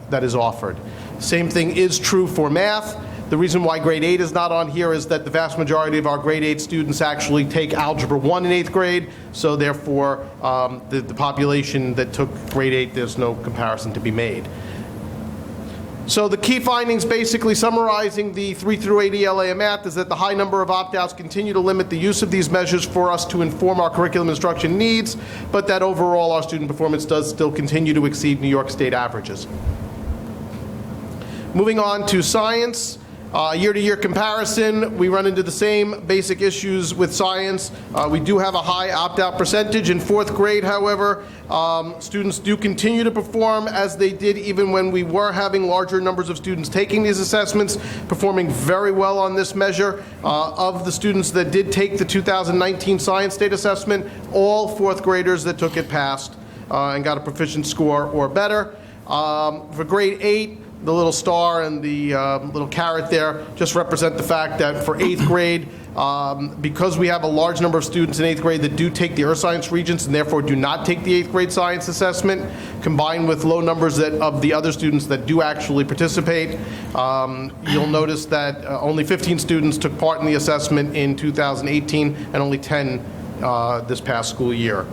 that is offered. Same thing is true for math. The reason why grade 8 is not on here is that the vast majority of our grade 8 students actually take Algebra 1 in 8th grade, so therefore the population that took grade 8, there's no comparison to be made. So the key findings, basically summarizing the 3 through 8 ELA and math, is that the high number of opt-outs continue to limit the use of these measures for us to inform our curriculum instruction needs, but that overall our student performance does still continue to exceed New York State averages. Moving on to science. Year-to-year comparison, we run into the same basic issues with science. We do have a high opt-out percentage. In 4th grade, however, students do continue to perform as they did even when we were having larger numbers of students taking these assessments, performing very well on this measure. Of the students that did take the 2019 Science State Assessment, all 4th graders that took it passed and got a proficient score or better. For grade 8, the little star and the little caret there just represent the fact that for 8th grade, because we have a large number of students in 8th grade that do take the Earth Science Regents and therefore do not take the 8th grade science assessment, combined with low numbers of the other students that do actually participate, you'll notice that only 15 students took part in the assessment in 2018 and only 10 this past school year.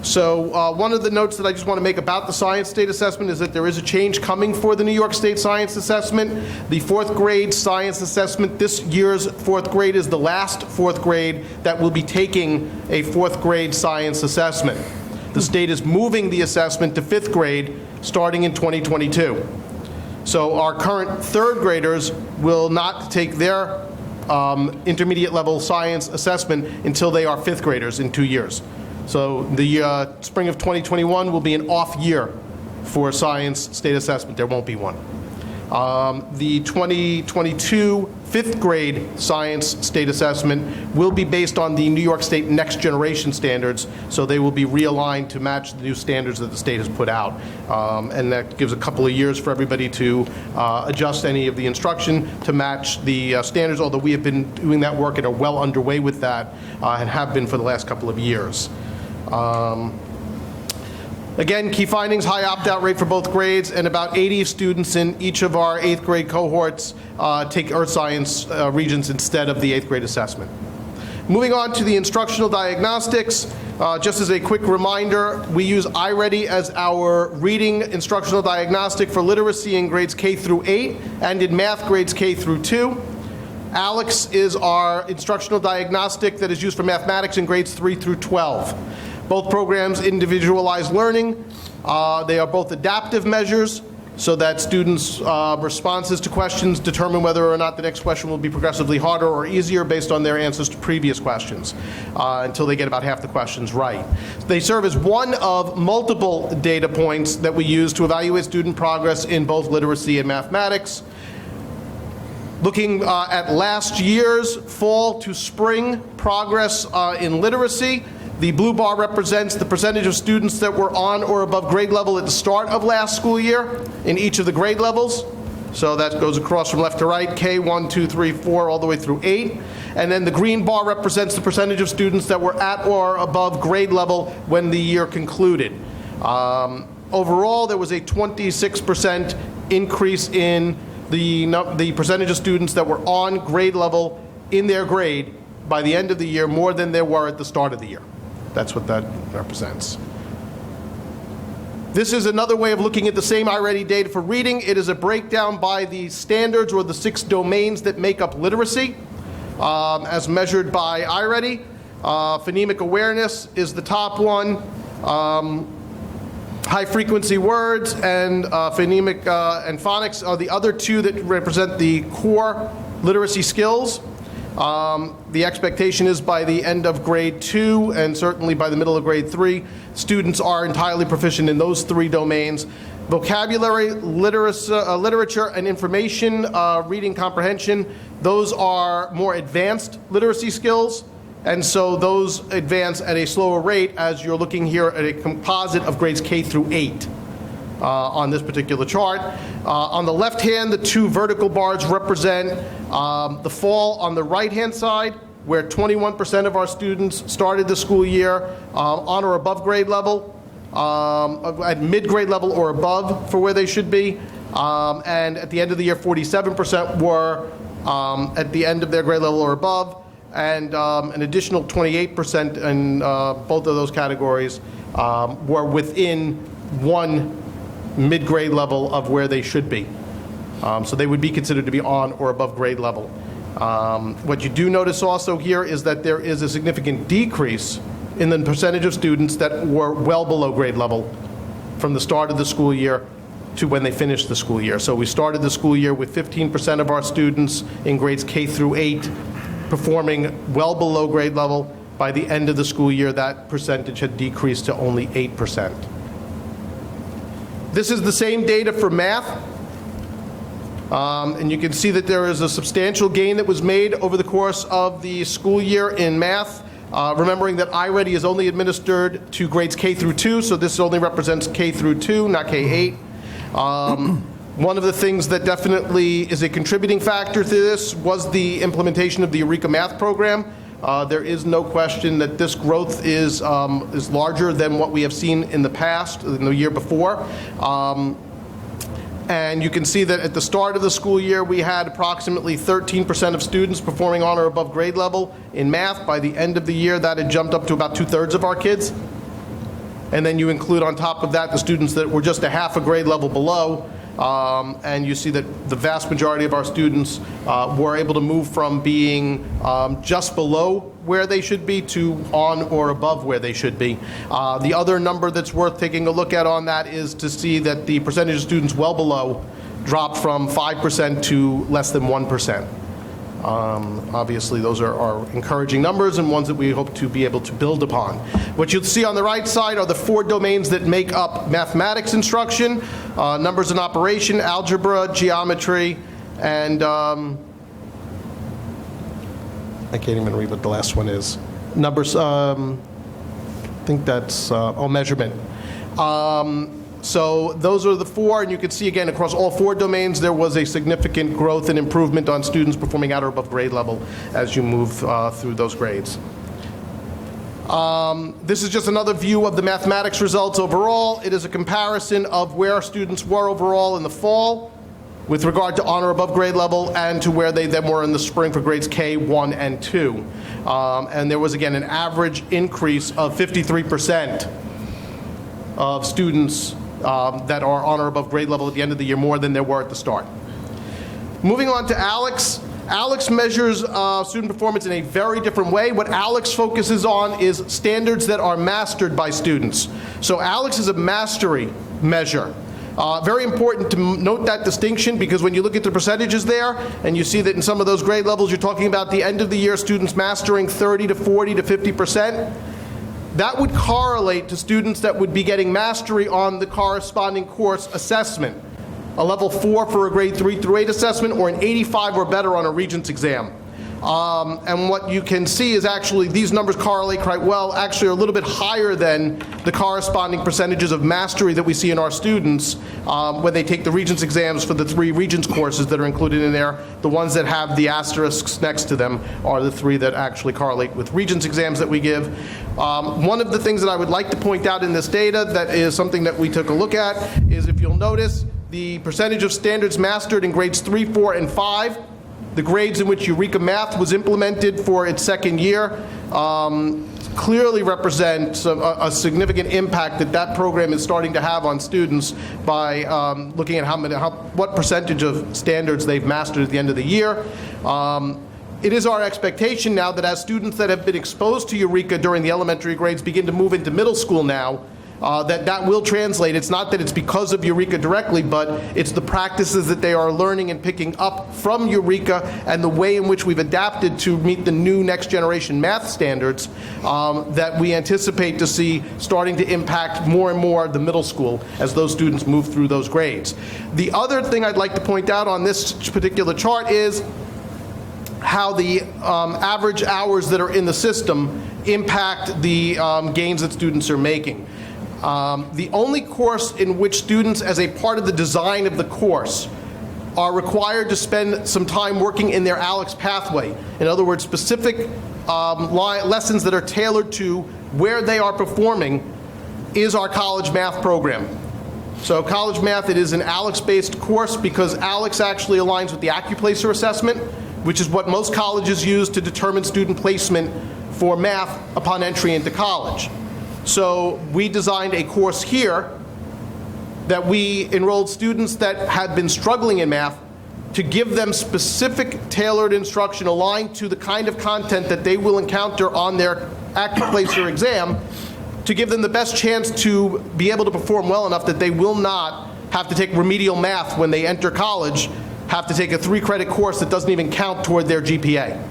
So one of the notes that I just want to make about the Science State Assessment is that there is a change coming for the New York State Science Assessment. The 4th grade Science Assessment, this year's 4th grade is the last 4th grade that will be taking a 4th grade Science Assessment. the state is moving the assessment to 5th grade starting in 2022. So our current 3rd graders will not take their intermediate level science assessment until they are 5th graders in 2 years. So the spring of 2021 will be an off year for science state assessment. There won't be one. The 2022 5th grade science state assessment will be based on the New York State Next Generation standards, so they will be realigned to match the new standards that the state has put out. And that gives a couple of years for everybody to adjust any of the instruction to match the standards, although we have been doing that work and are well underway with that and have been for the last couple of years. Again, key findings: high opt-out rate for both grades, and about 80 students in each of our 8th grade cohorts take earth science regions instead of the 8th grade assessment. Moving on to the instructional diagnostics, just as a quick reminder, we use iReady as our reading instructional diagnostic for literacy in grades K through 8 and in math grades K through 2. Alex is our instructional diagnostic that is used for mathematics in grades 3 through 12. Both programs individualize learning. They are both adaptive measures so that students' responses to questions determine whether or not the next question will be progressively harder or easier based on their answers to previous questions until they get about half the questions right. They serve as one of multiple data points that we use to evaluate student progress in both literacy and mathematics. Looking at last year's fall to spring progress in literacy, the blue bar represents the percentage of students that were on or above grade level at the start of last school year in each of the grade levels. So that goes across from left to right, K, 1, 2, 3, 4, all the way through 8. And then the green bar represents the percentage of students that were at or above grade level when the year concluded. Overall, there was a 26% increase in the percentage of students that were on grade level in their grade by the end of the year, more than there were at the start of the year. That's what that represents. This is another way of looking at the same iReady data for reading. It is a breakdown by the standards or the 6 domains that make up literacy, as measured by iReady. Phonemic awareness is the top one. High frequency words and phonemic and phonics are the other 2 that represent the core literacy skills. The expectation is by the end of grade 2 and certainly by the middle of grade 3, students are entirely proficient in those 3 domains. Vocabulary, literature, and information, reading comprehension, those are more advanced literacy skills. And so those advance at a slower rate as you're looking here at a composite of grades K through 8 on this particular chart. On the left hand, the 2 vertical bars represent the fall on the right-hand side, where 21% of our students started the school year on or above grade level, at mid-grade level or above for where they should be. And at the end of the year, 47% were at the end of their grade level or above. And an additional 28% in both of those categories were within one mid-grade level of where they should be. So they would be considered to be on or above grade level. What you do notice also here is that there is a significant decrease in the percentage of students that were well below grade level from the start of the school year to when they finished the school year. So we started the school year with 15% of our students in grades K through 8 performing well below grade level. By the end of the school year, that percentage had decreased to only 8%. This is the same data for math. And you can see that there is a substantial gain that was made over the course of the school year in math. Remembering that iReady is only administered to grades K through 2, so this only represents K through 2, not K8. One of the things that definitely is a contributing factor to this was the implementation of the Eureka Math program. There is no question that this growth is larger than what we have seen in the past, in the year before. And you can see that at the start of the school year, we had approximately 13% of students performing on or above grade level in math. By the end of the year, that had jumped up to about 2/3 of our kids. And then you include on top of that the students that were just a half a grade level below. And you see that the vast majority of our students were able to move from being just below where they should be to on or above where they should be. The other number that's worth taking a look at on that is to see that the percentage of students well below dropped from 5% to less than 1%. Obviously, those are encouraging numbers and ones that we hope to be able to build upon. What you'll see on the right side are the 4 domains that make up mathematics instruction, numbers and operation, algebra, geometry, and I can't even read what the last one is. Numbers, I think that's, measurement. So those are the 4, and you can see again across all 4 domains there was a significant growth and improvement on students performing at or above grade level as you move through those grades. This is just another view of the mathematics results overall. It is a comparison of where our students were overall in the fall with regard to on or above grade level and to where they then were in the spring for grades K, 1, and 2. And there was again an average increase of 53% of students that are on or above grade level at the end of the year, more than there were at the start. Moving on to ALEX. ALEX measures student performance in a very different way. What ALEX focuses on is standards that are mastered by students. So ALEX is a mastery measure. Very important to note that distinction, because when you look at the percentages there and you see that in some of those grade levels you're talking about the end of the year students mastering 30 to 40 to 50%. That would correlate to students that would be getting mastery on the corresponding course assessment, a level 4 for a grade 3 through 8 assessment, or an 85 or better on a Regents exam. And what you can see is actually these numbers correlate quite well, actually are a little bit higher than the corresponding percentages of mastery that we see in our students when they take the Regents exams for the 3 Regents courses that are included in there. The ones that have the asterisks next to them are the 3 that actually correlate with Regents exams that we give. One of the things that I would like to point out in this data that is something that we took a look at is, if you'll notice, the percentage of standards mastered in grades 3, 4, and 5, the grades in which Eureka Math was implemented for its second year, clearly represent a significant impact that that program is starting to have on students by looking at what percentage of standards they've mastered at the end of the year. It is our expectation now that as students that have been exposed to Eureka during the elementary grades begin to move into middle school now, that will translate. It's not that it's because of Eureka directly, but it's the practices that they are learning and picking up from Eureka and the way in which we've adapted to meet the new next generation math standards that we anticipate to see starting to impact more and more the middle school as those students move through those grades. The other thing I'd like to point out on this particular chart is how the average hours that are in the system impact the gains that students are making. The only course in which students, as a part of the design of the course, are required to spend some time working in their ALEX pathway, in other words, specific lessons that are tailored to where they are performing, is our college math program. So college math, it is an ALEX-based course because ALEX actually aligns with the AccuPlacer assessment, which is what most colleges use to determine student placement for math upon entry into college. So we designed a course here that we enrolled students that had been struggling in math to give them specific tailored instruction aligned to the kind of content that they will encounter on their AccuPlacer exam, to give them the best chance to be able to perform well enough that they will not have to take remedial math when they enter college, have to take a 3-credit course that doesn't even count toward their GPA,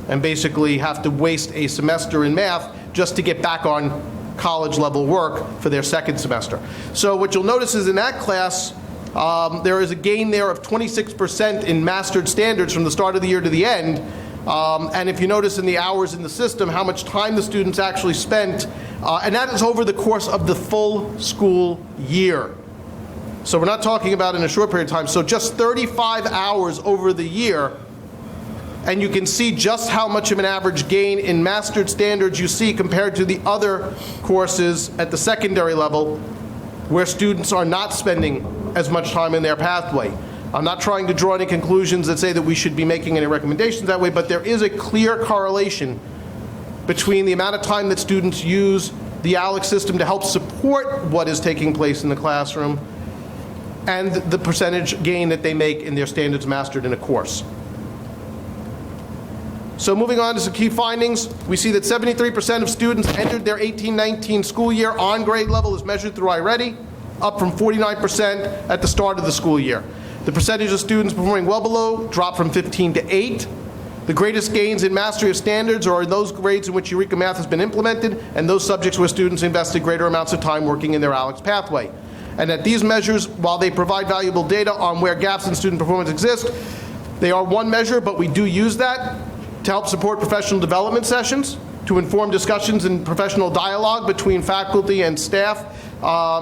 and basically have to waste a semester in math just to get back on college level work for their second semester. So what you'll notice is in that class, there is a gain there of 26% in mastered standards from the start of the year to the end. And if you notice in the hours in the system, how much time the students actually spent, and that is over the course of the full school year. So we're not talking about in a short period of time. So just 35 hours over the year, and you can see just how much of an average gain in mastered standards you see compared to the other courses at the secondary level where students are not spending as much time in their pathway. I'm not trying to draw any conclusions that say that we should be making any recommendations that way, but there is a clear correlation between the amount of time that students use the ALEX system to help support what is taking place in the classroom and the percentage gain that they make in their standards mastered in a course. So moving on to some key findings, we see that 73% of students entered their 18-19 school year on grade level as measured through iReady, up from 49% at the start of the school year. The percentage of students performing well below dropped from 15 to 8. The greatest gains in mastery of standards are in those grades in which Eureka Math has been implemented and those subjects where students invested greater amounts of time working in their ALEKS pathway. And that these measures, while they provide valuable data on where gaps in student performance exist, they are one measure, but we do use that to help support professional development sessions, to inform discussions and professional dialogue between faculty and staff,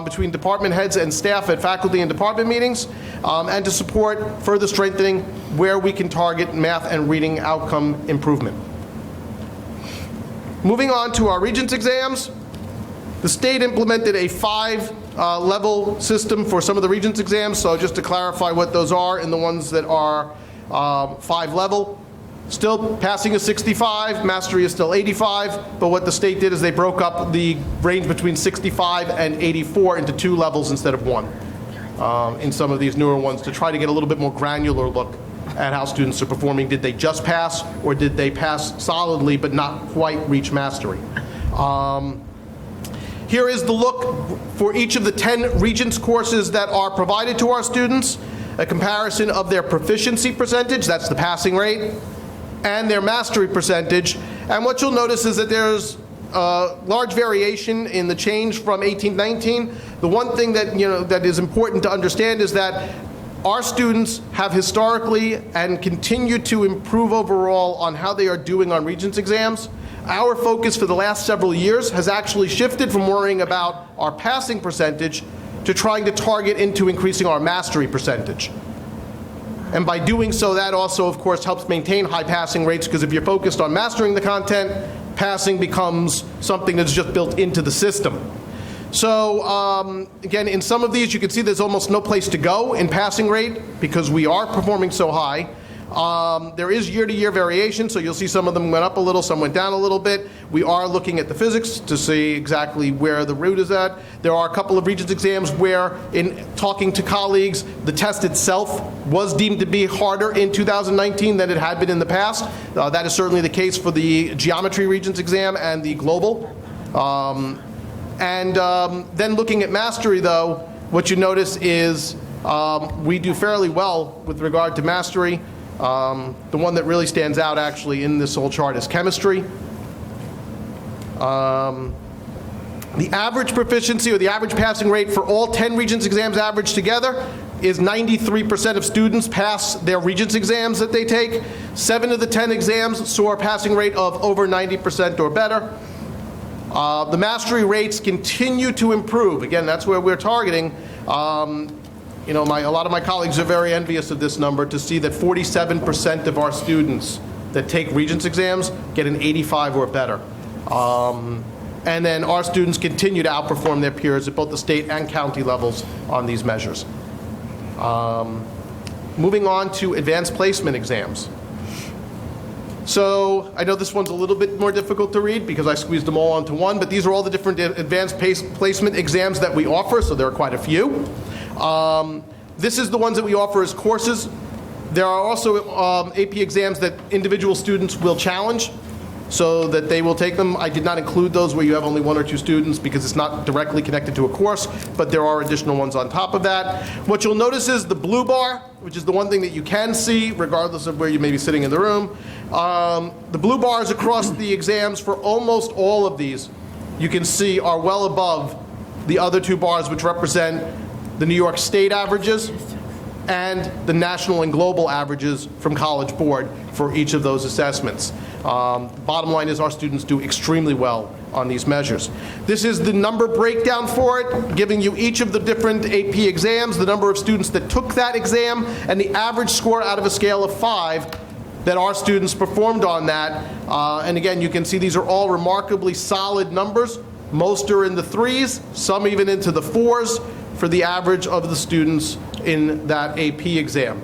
between department heads and staff at faculty and department meetings, and to support further strengthening where we can target math and reading outcome improvement. Moving on to our Regents exams, the state implemented a 5-level system for some of the Regents exams, so just to clarify what those are and the ones that are 5-level. Still passing is 65, mastery is still 85, but what the state did is they broke up the range between 65 and 84 into 2 levels instead of 1 in some of these newer ones to try to get a little bit more granular look at how students are performing. Did they just pass, or did they pass solidly but not quite reach mastery? Here is the look for each of the 10 Regents courses that are provided to our students, a comparison of their proficiency percentage, that's the passing rate, and their mastery percentage. And what you'll notice is that there's large variation in the change from 18-19. The one thing that, that is important to understand is that our students have historically and continue to improve overall on how they are doing on Regents exams. Our focus for the last several years has actually shifted from worrying about our passing percentage to trying to target into increasing our mastery percentage. And by doing so, that also, of course, helps maintain high passing rates, because if you're focused on mastering the content, passing becomes something that's just built into the system. So again, in some of these, you can see there's almost no place to go in passing rate because we are performing so high. There is year-to-year variation, so you'll see some of them went up a little, some went down a little bit. We are looking at the physics to see exactly where the root is at. There are a couple of Regents exams where, in talking to colleagues, the test itself was deemed to be harder in 2019 than it had been in the past. That is certainly the case for the Geometry Regents exam and the Global. Then looking at mastery, though, what you notice is we do fairly well with regard to mastery. The one that really stands out actually in this whole chart is chemistry. The average proficiency, or the average passing rate for all 10 Regents exams averaged together, is 93% of students pass their Regents exams that they take. 7 of the 10 exams saw a passing rate of over 90% or better. The mastery rates continue to improve. Again, that's where we're targeting. A lot of my colleagues are very envious of this number, to see that 47% of our students that take Regents exams get an 85 or better. And then our students continue to outperform their peers at both the state and county levels on these measures. Moving on to advanced placement exams. So I know this one's a little bit more difficult to read because I squeezed them all onto one, but these are all the different advanced placement exams that we offer, so there are quite a few. This is the ones that we offer as courses. There are also AP exams that individual students will challenge, so that they will take them. I did not include those where you have only 1 or 2 students because it's not directly connected to a course, but there are additional ones on top of that. What you'll notice is the blue bar, which is the one thing that you can see regardless of where you may be sitting in the room. The blue bars across the exams for almost all of these, you can see, are well above the other 2 bars, which represent the New York State averages and the national and global averages from College Board for each of those assessments. Bottom line is our students do extremely well on these measures. This is the number breakdown for it, giving you each of the different AP exams, the number of students that took that exam, and the average score out of a scale of 5 that our students performed on that. And again, you can see these are all remarkably solid numbers. Most are in the 3s, some even into the 4s for the average of the students in that AP exam.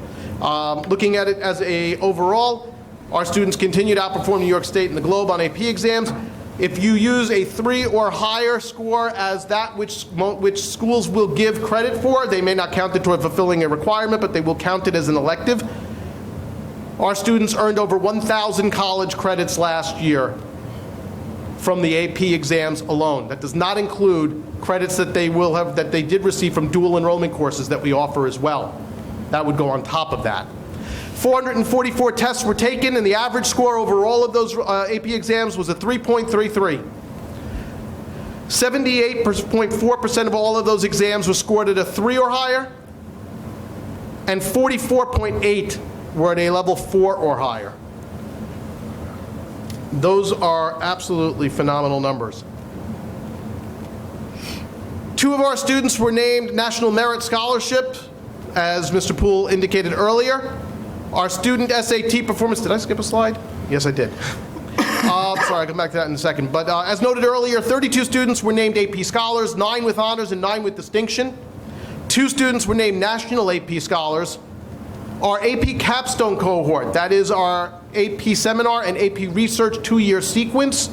Looking at it as a overall, our students continue to outperform New York State and the Globe on AP exams. If you use a 3 or higher score as that which schools will give credit for, they may not count it toward fulfilling a requirement, but they will count it as an elective. Our students earned over 1,000 college credits last year from the AP exams alone. That does not include credits that they did receive from dual enrollment courses that we offer as well. That would go on top of that. 444 tests were taken, and the average score over all of those AP exams was a 3.33. 78.4% of all of those exams were scored at a 3 or higher, and 44.8 were at a level 4 or higher. Those are absolutely phenomenal numbers. 2 of our students were named National Merit Scholarship, as Mr. Poole indicated earlier. Our student SAT performance, did I skip a slide? Yes, I did. Sorry, I'll come back to that in a second. But as noted earlier, 32 students were named AP Scholars, 9 with honors and 9 with distinction. 2 students were named National AP Scholars. Our AP Capstone cohort, that is our AP Seminar and AP Research 2-year sequence,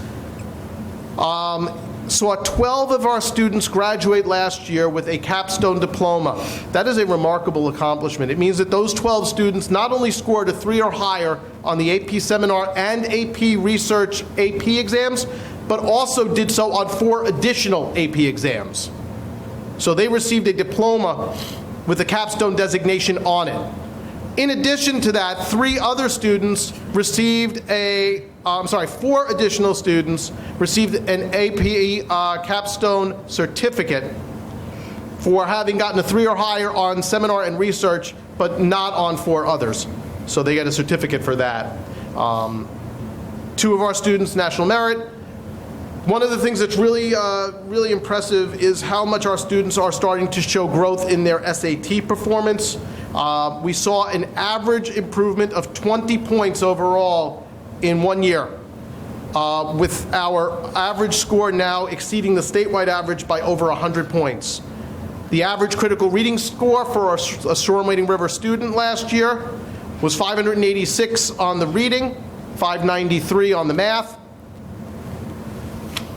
saw 12 of our students graduate last year with a capstone diploma. That is a remarkable accomplishment. It means that those 12 students not only scored a 3 or higher on the AP Seminar and AP Research AP exams, but also did so on 4 additional AP exams. So they received a diploma with a capstone designation on it. In addition to that, 4 additional students received an AP capstone certificate for having gotten a 3 or higher on seminar and research, but not on 4 others. So they get a certificate for that. 2 of our students, National Merit. One of the things that's really impressive is how much our students are starting to show growth in their SAT performance. We saw an average improvement of 20 points overall in 1 year, with our average score now exceeding the statewide average by over 100 points. The average critical reading score for a Shoreham-Wading River student last year was 586 on the reading, 593 on the math.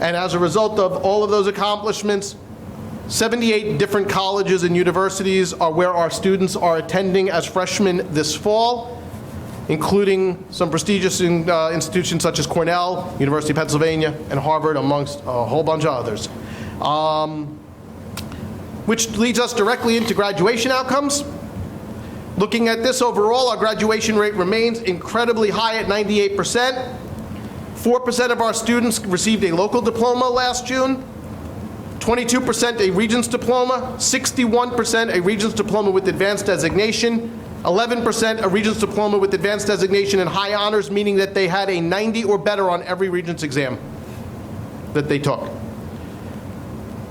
And as a result of all of those accomplishments, 78 different colleges and universities are where our students are attending as freshmen this fall, including some prestigious institutions such as Cornell, University of Pennsylvania, and Harvard, amongst a whole bunch of others. Which leads us directly into graduation outcomes. Looking at this overall, our graduation rate remains incredibly high at 98%. 4% of our students received a local diploma last June, 22% a Regents diploma, 61% a Regents diploma with advanced designation, 11% a Regents diploma with advanced designation and high honors, meaning that they had a 90 or better on every Regents exam that they took.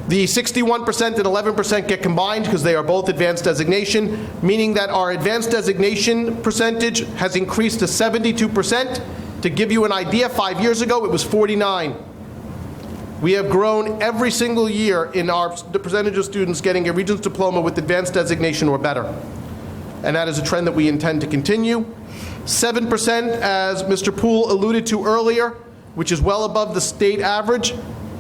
The 61% and 11% get combined because they are both advanced designation, meaning that our advanced designation percentage has increased to 72%. To give you an idea, 5 years ago it was 49. We have grown every single year in the percentage of students getting a Regents diploma with advanced designation or better. And that is a trend that we intend to continue. 7%, as Mr. Poole alluded to earlier, which is well above the state average,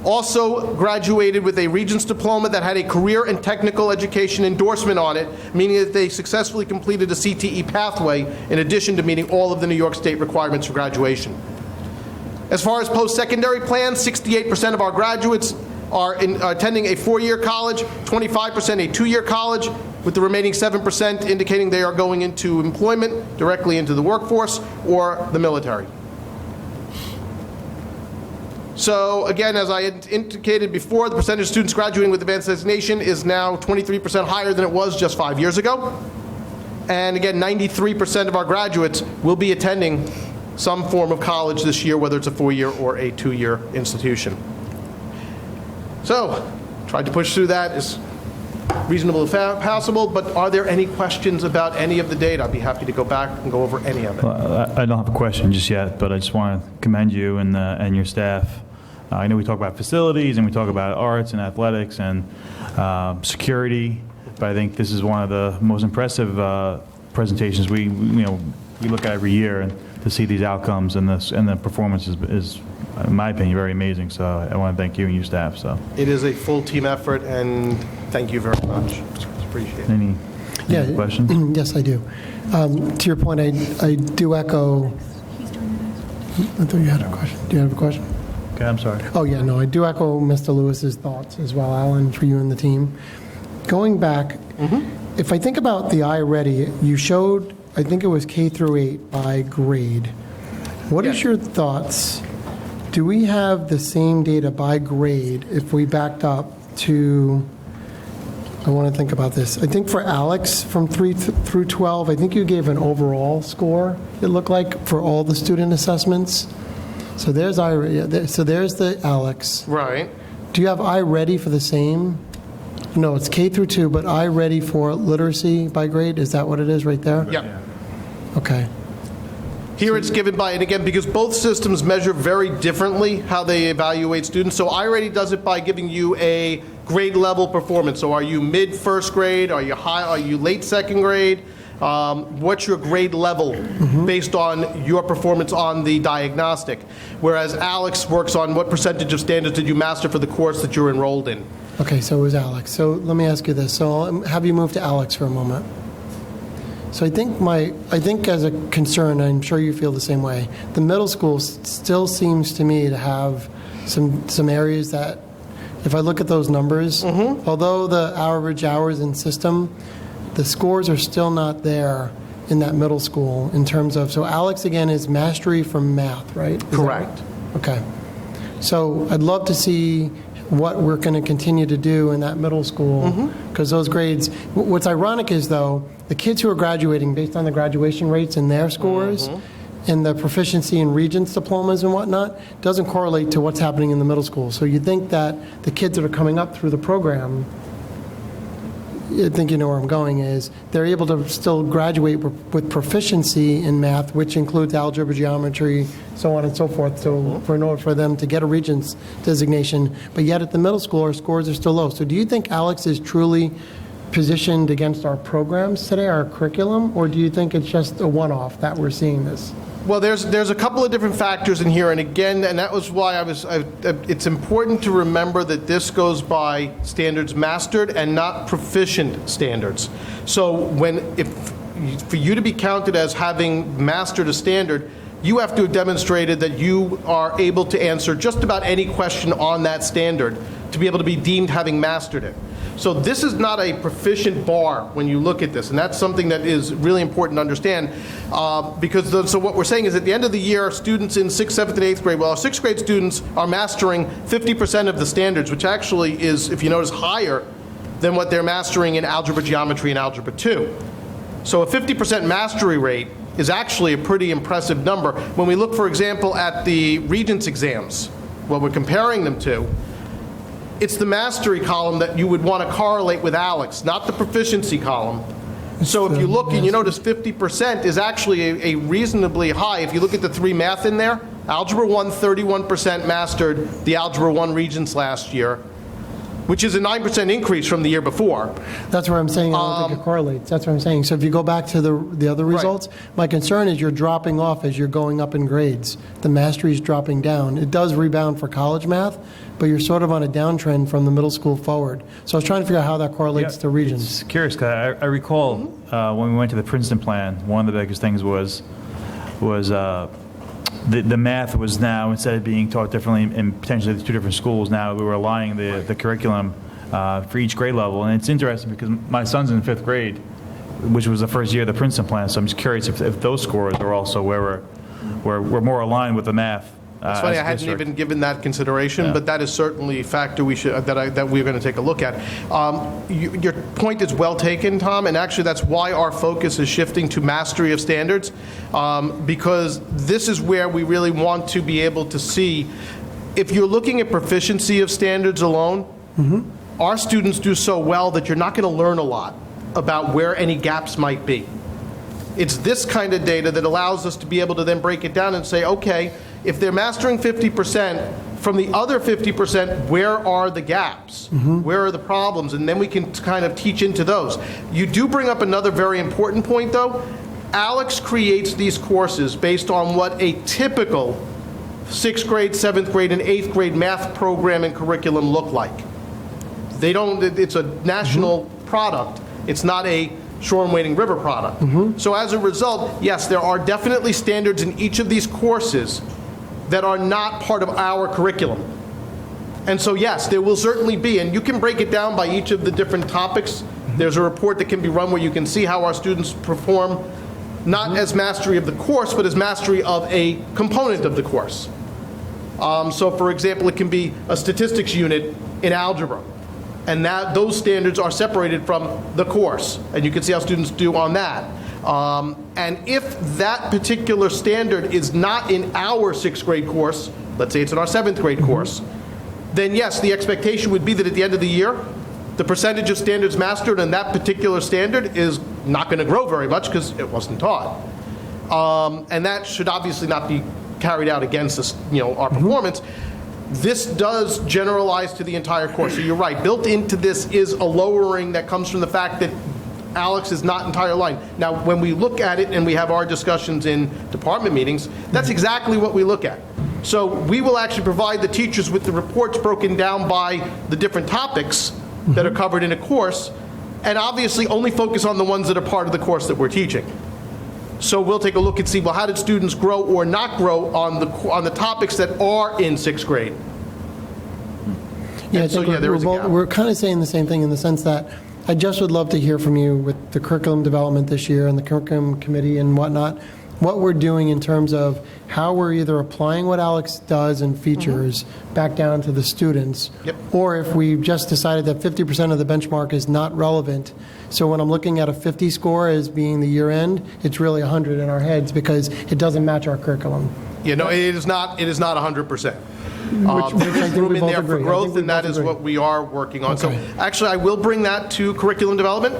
also graduated with a Regents diploma that had a career and technical education endorsement on it, meaning that they successfully completed a CTE pathway in addition to meeting all of the New York State requirements for graduation. As far as post-secondary plans, 68% of our graduates are attending a 4-year college, 25% a 2-year college, with the remaining 7% indicating they are going into employment, directly into the workforce, or the military. So again, as I had indicated before, the percentage of students graduating with advanced designation is now 23% higher than it was just 5 years ago. And again, 93% of our graduates will be attending some form of college this year, whether it's a 4-year or a 2-year institution. So, tried to push through that as reasonable as possible, but are there any questions about any of the data? I'd be happy to go back and go over any of it. Well, I don't have a question just yet, but I just want to commend you and your staff. I know we talk about facilities and we talk about arts and athletics and security, but I think this is one of the most impressive presentations we look at every year, and to see these outcomes, and the performance is, in my opinion, very amazing. So I want to thank you and your staff. So It is a full team effort, and thank you very much. Appreciate it. any questions? Yes, I do. To your point, I do echo. I thought you had a question. Do you have a question? Okay, I'm sorry. Oh, yeah, no, I do echo Mr. Lewis's thoughts as well, Alan, for you and the team. Going back, if I think about the iReady, you showed, I think it was K through 8 by grade. What is your thoughts? Do we have the same data by grade if we backed up to, I want to think about this. I think for Alex, from 3 through 12, I think you gave an overall score, it looked like, for all the student assessments. So there's so there's the Alex. Right. Do you have iReady for the same? No, it's K through 2, but iReady for literacy by grade, is that what it is right there? Yep. Okay. Here it's given by, and again, because both systems measure very differently how they evaluate students. So iReady does it by giving you a grade level performance. So are you mid first grade? Are you high? Are you late second grade? What's your grade level based on your performance on the diagnostic? Whereas Alex works on what percentage of standards did you master for the course that you're enrolled in. Okay, so it was Alex. So let me ask you this. So I'll have you move to Alex for a moment. So I think as a concern, I'm sure you feel the same way, the middle school still seems to me to have some areas that, if I look at those numbers, although the average hours in system, the scores are still not there in that middle school in terms of, so Alex again is mastery from math, right? Is that Correct. right? Okay. So I'd love to see what we're going to continue to do in that middle school, because those grades, what's ironic is though, the kids who are graduating based on the graduation rates and their scores and the proficiency in Regents diplomas and whatnot doesn't correlate to what's happening in the middle school. So you'd think that the kids that are coming up through the program, I think you know where I'm going, is they're able to still graduate with proficiency in math, which includes algebra, geometry, so on and so forth, so in order for them to get a Regents designation, but yet at the middle school our scores are still low. So do you think Alex is truly positioned against our programs today, our curriculum, or do you think it's just a one-off that we're seeing this? Well, there's a couple of different factors in here, and again, and that was why it's important to remember that this goes by standards mastered and not proficient standards. So for you to be counted as having mastered a standard, you have to have demonstrated that you are able to answer just about any question on that standard to be able to be deemed having mastered it. So this is not a proficient bar when you look at this, and that's something that is really important to understand, so what we're saying is at the end of the year, students in 6th, 7th, and 8th grade, well, our 6th grade students are mastering 50% of the standards, which actually is, if you notice, higher than what they're mastering in algebra, geometry, and algebra 2. So a 50% mastery rate is actually a pretty impressive number. When we look, for example, at the Regents exams, what we're comparing them to, it's the mastery column that you would want to correlate with Alex, not the proficiency column. So if you look and you notice 50% is actually a reasonably high. If you look at the 3 math in there, Algebra 1, 31% mastered the Algebra 1 Regents last year, which is a 9% increase from the year before. That's what I'm saying. I don't think it correlates. That's what I'm saying. So if you go back to the other results, my concern is you're dropping off as you're going up in grades. The mastery is dropping down. It does rebound for college math, but you're sort of on a downtrend from the middle school forward. So I was trying to figure out how that correlates to Regents. It's curious, because I recall when we went to the Princeton plan, one of the biggest things was the math was now, instead of being taught differently in potentially the 2 different schools, now we were aligning the curriculum for each grade level. And it's interesting because my son's in 5th grade, which was the first year of the Princeton plan, so I'm just curious if those scores are also where we're more aligned with the math. It's funny, I hadn't even given that consideration, but that is certainly a factor that we're going to take a look at. Your point is well taken, Tom, and actually that's why our focus is shifting to mastery of standards, because this is where we really want to be able to see, if you're looking at proficiency of standards alone, our students do so well that you're not going to learn a lot about where any gaps might be. It's this kind of data that allows us to be able to then break it down and say, okay, if they're mastering 50%, from the other 50%, where are the gaps? Where are the problems? And then we can kind of teach into those. You do bring up another very important point, though. Alex creates these courses based on what a typical 6th grade, 7th grade, and 8th grade math program and curriculum look like. They don't, it's a national product. It's not a Shoreham-Wading River product. So as a result, yes, there are definitely standards in each of these courses that are not part of our curriculum. And so yes, there will certainly be, and you can break it down by each of the different topics. There's a report that can be run where you can see how our students perform, not as mastery of the course, but as mastery of a component of the course. So for example, it can be a statistics unit in algebra, and those standards are separated from the course, and you can see how students do on that. And if that particular standard is not in our 6th grade course, let's say it's in our 7th grade course, then yes, the expectation would be that at the end of the year, the percentage of standards mastered in that particular standard is not going to grow very much because it wasn't taught. And that should obviously not be carried out against us, our performance. This does generalize to the entire course. So you're right, built into this is a lowering that comes from the fact that Alex is not entire line. Now, when we look at it and we have our discussions in department meetings, that's exactly what we look at. So we will actually provide the teachers with the reports broken down by the different topics that are covered in a course, and obviously only focus on the ones that are part of the course that we're teaching. So we'll take a look and see, well, how did students grow or not grow on the topics that are in 6th grade? Yeah, I think we're kind of saying the same thing in the sense that I just would love to hear from you with the curriculum development this year and the curriculum committee and whatnot, what we're doing in terms of how we're either applying what Alex does and features back down to the students, or if we've just decided that 50% of the benchmark is not relevant. So when I'm looking at a 50 score as being the year end, it's really 100 in our heads because it doesn't match our curriculum. It is not 100%. Which I There's think room we in both there for agree. I growth, think we and that both is agree. what we are working on. Okay. So actually, I will bring that to curriculum development.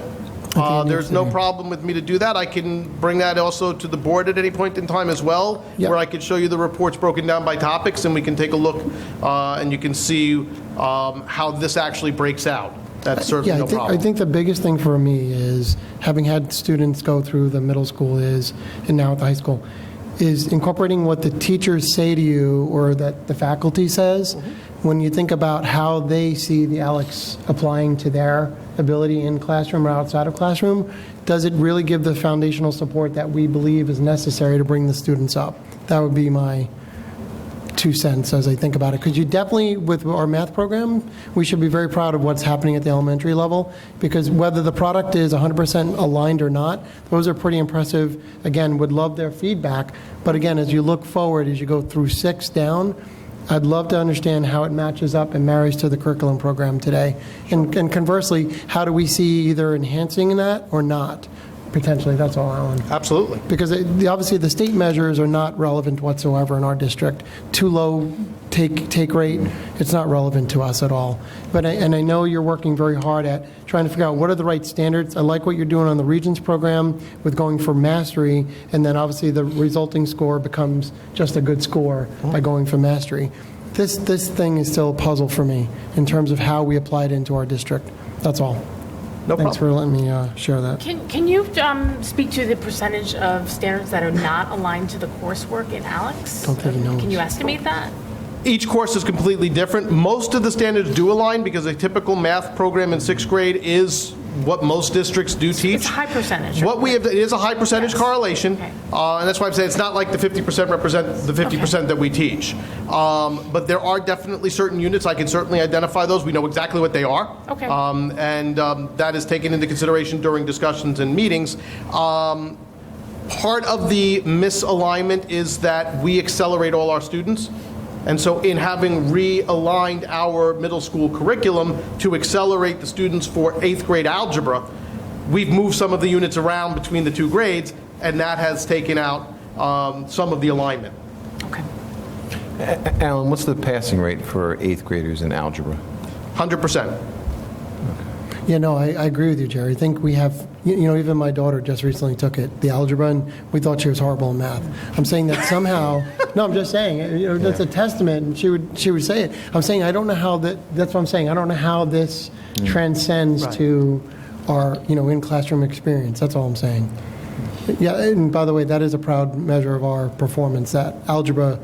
There's no to. problem with me to do that. I can bring that also to the board at any point in time as well, Yep. where I could show you the reports broken down by topics, and we can take a look, and you can see how this actually breaks out. That's certainly no problem. I think the biggest thing for me is, having had students go through the middle school and now at the high school, is incorporating what the teachers say to you or that the faculty says. When you think about how they see the Alex applying to their ability in classroom or outside of classroom, does it really give the foundational support that we believe is necessary to bring the students up? That would be my 2 cents as I think about it. Because you definitely, with our math program, we should be very proud of what's happening at the elementary level, because whether the product is 100% aligned or not, those are pretty impressive. Again, would love their feedback. But again, as you look forward, as you go through 6 down, I'd love to understand how it matches up and marries to the curriculum program today. And conversely, how do we see either enhancing that or not? Potentially, that's all, Alan. Absolutely. Because obviously the state measures are not relevant whatsoever in our district. Too low take rate, it's not relevant to us at all. But I know you're working very hard at trying to figure out what are the right standards. I like what you're doing on the Regents program with going for mastery, and then obviously the resulting score becomes just a good score by going for mastery. This thing is still a puzzle for me in terms of how we apply it into our district. That's all. No Thanks problem. for letting me share that. Can you speak to the percentage of standards that are not aligned to the coursework in Alex? Don't take notes. Can you estimate that? Each course is completely different. Most of the standards do align because a typical math program in 6th grade is what most districts do teach. It's a high percentage. What we have, it is a high percentage correlation, and that's why I'm saying it's not like the 50% represent the 50% that we teach. But there are definitely certain units. I can certainly identify those. We know exactly what they are. Okay. And that is taken into consideration during discussions and meetings. Part of the misalignment is that we accelerate all our students. And so in having realigned our middle school curriculum to accelerate the students for 8th grade algebra, we've moved some of the units around between the 2 grades, and that has taken out some of the alignment. Okay. Alan, what's the passing rate for 8th graders in algebra? 100%. Yeah, no, I agree with you, Jerry. I think we have, even my daughter just recently took it, the algebra, and we thought she was horrible in math. I'm saying that somehow, no, I'm just saying, that's a testament, and she would say it. I'm saying I don't know how that's what I'm saying. I don't know how this transcends to our, in-classroom experience. That's all I'm saying. Yeah, and by the way, that is a proud measure of our performance. That algebra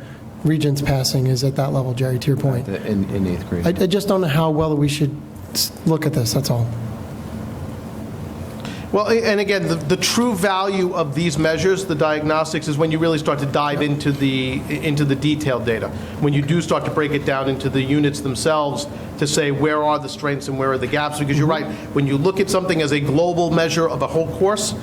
Regents passing is at that level, Jerry, to your point. In 8th grade. I just don't know how well we should look at this, that's all. Well, and again, the true value of these measures, the diagnostics, is when you really start to dive into the detailed data. When you do start to break it down into the units themselves to say where are the strengths and where are the gaps. Because you're right, when you look at something as a global measure of a whole course,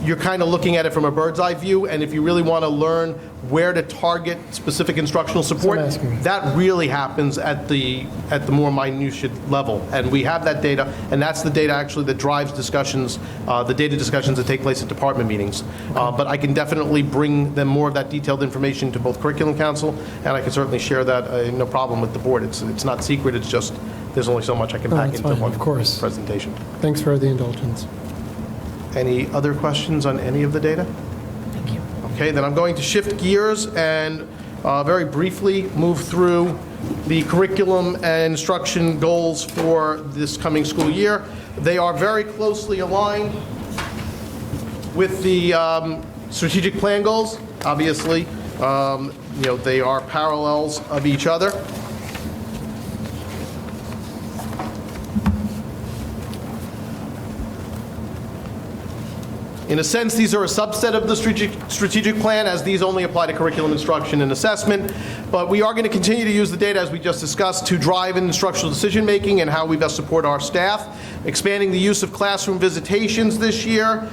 you're kind of looking at it from a bird's eye view, and if you really want to learn where to target specific instructional support, that really happens at the more minutiae level. And we have that data, and that's the data actually that drives discussions, the data discussions that take place at department meetings. But I can definitely bring them more of that detailed information to both Curriculum Council, and I can certainly share that, no problem with the board. It's not secret, it's just there's only so much I can pack into one presentation. Thanks for the indulgence. Any other questions on any of the data? Thank you. Okay, then I'm going to shift gears and very briefly move through the curriculum and instruction goals for this coming school year. They are very closely aligned with the strategic plan goals. Obviously, they are parallels of each other. In a sense, these are a subset of the strategic plan, as these only apply to curriculum instruction and assessment. But we are going to continue to use the data, as we just discussed, to drive in instructional decision-making and how we best support our staff. Expanding the use of classroom visitations this year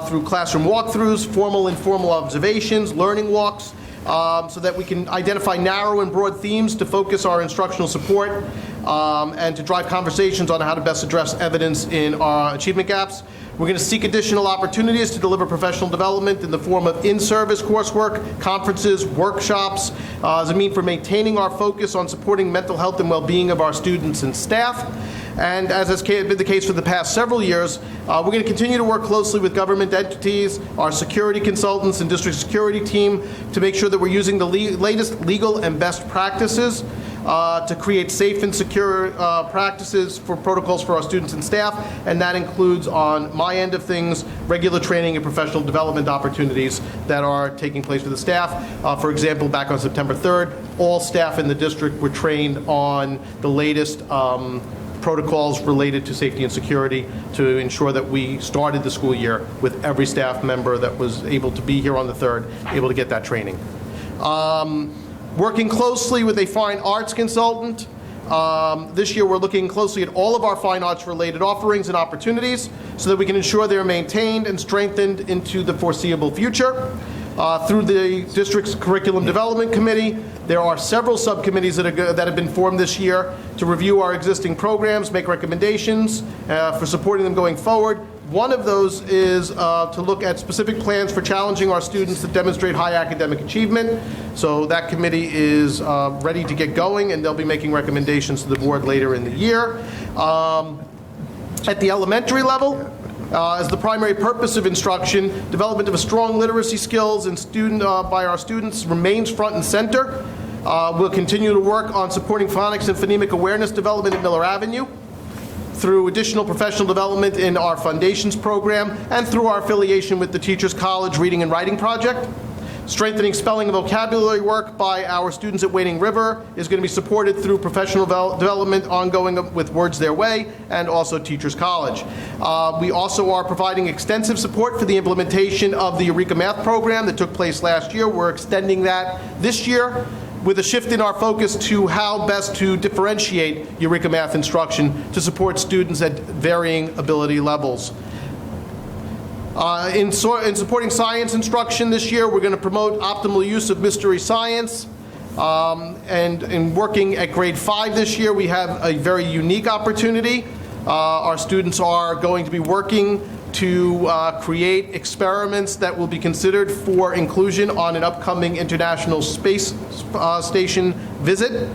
through classroom walkthroughs, formal and informal observations, learning walks, so that we can identify narrow and broad themes to focus our instructional support and to drive conversations on how to best address evidence in our achievement gaps. We're going to seek additional opportunities to deliver professional development in the form of in-service coursework, conferences, workshops, as a means for maintaining our focus on supporting mental health and well-being of our students and staff. And as has been the case for the past several years, we're going to continue to work closely with government entities, our security consultants and district security team to make sure that we're using the latest legal and best practices to create safe and secure practices for protocols for our students and staff, and that includes, on my end of things, regular training and professional development opportunities that are taking place for the staff. For example, back on September 3rd, all staff in the district were trained on the latest protocols related to safety and security to ensure that we started the school year with every staff member that was able to be here on the 3rd, able to get that training. Working closely with a fine arts consultant. This year we're looking closely at all of our fine arts related offerings and opportunities so that we can ensure they're maintained and strengthened into the foreseeable future. Through the district's curriculum development committee, there are several subcommittees that have been formed this year to review our existing programs, make recommendations for supporting them going forward. One of those is to look at specific plans for challenging our students that demonstrate high academic achievement. So that committee is ready to get going, and they'll be making recommendations to the board later in the year. At the elementary level, as the primary purpose of instruction, development of a strong literacy skills and by our students remains front and center. We'll continue to work on supporting phonics and phonemic awareness development at Miller Avenue through additional professional development in our Foundations program and through our affiliation with the Teachers College Reading and Writing Project. Strengthening spelling and vocabulary work by our students at Wading River is going to be supported through professional development ongoing with Words Their Way and also Teachers College. We also are providing extensive support for the implementation of the Eureka Math program that took place last year. We're extending that this year with a shift in our focus to how best to differentiate Eureka Math instruction to support students at varying ability levels. In supporting science instruction this year, we're going to promote optimal use of mystery science. And in working at grade 5 this year, we have a very unique opportunity. Our students are going to be working to create experiments that will be considered for inclusion on an upcoming International Space Station visit,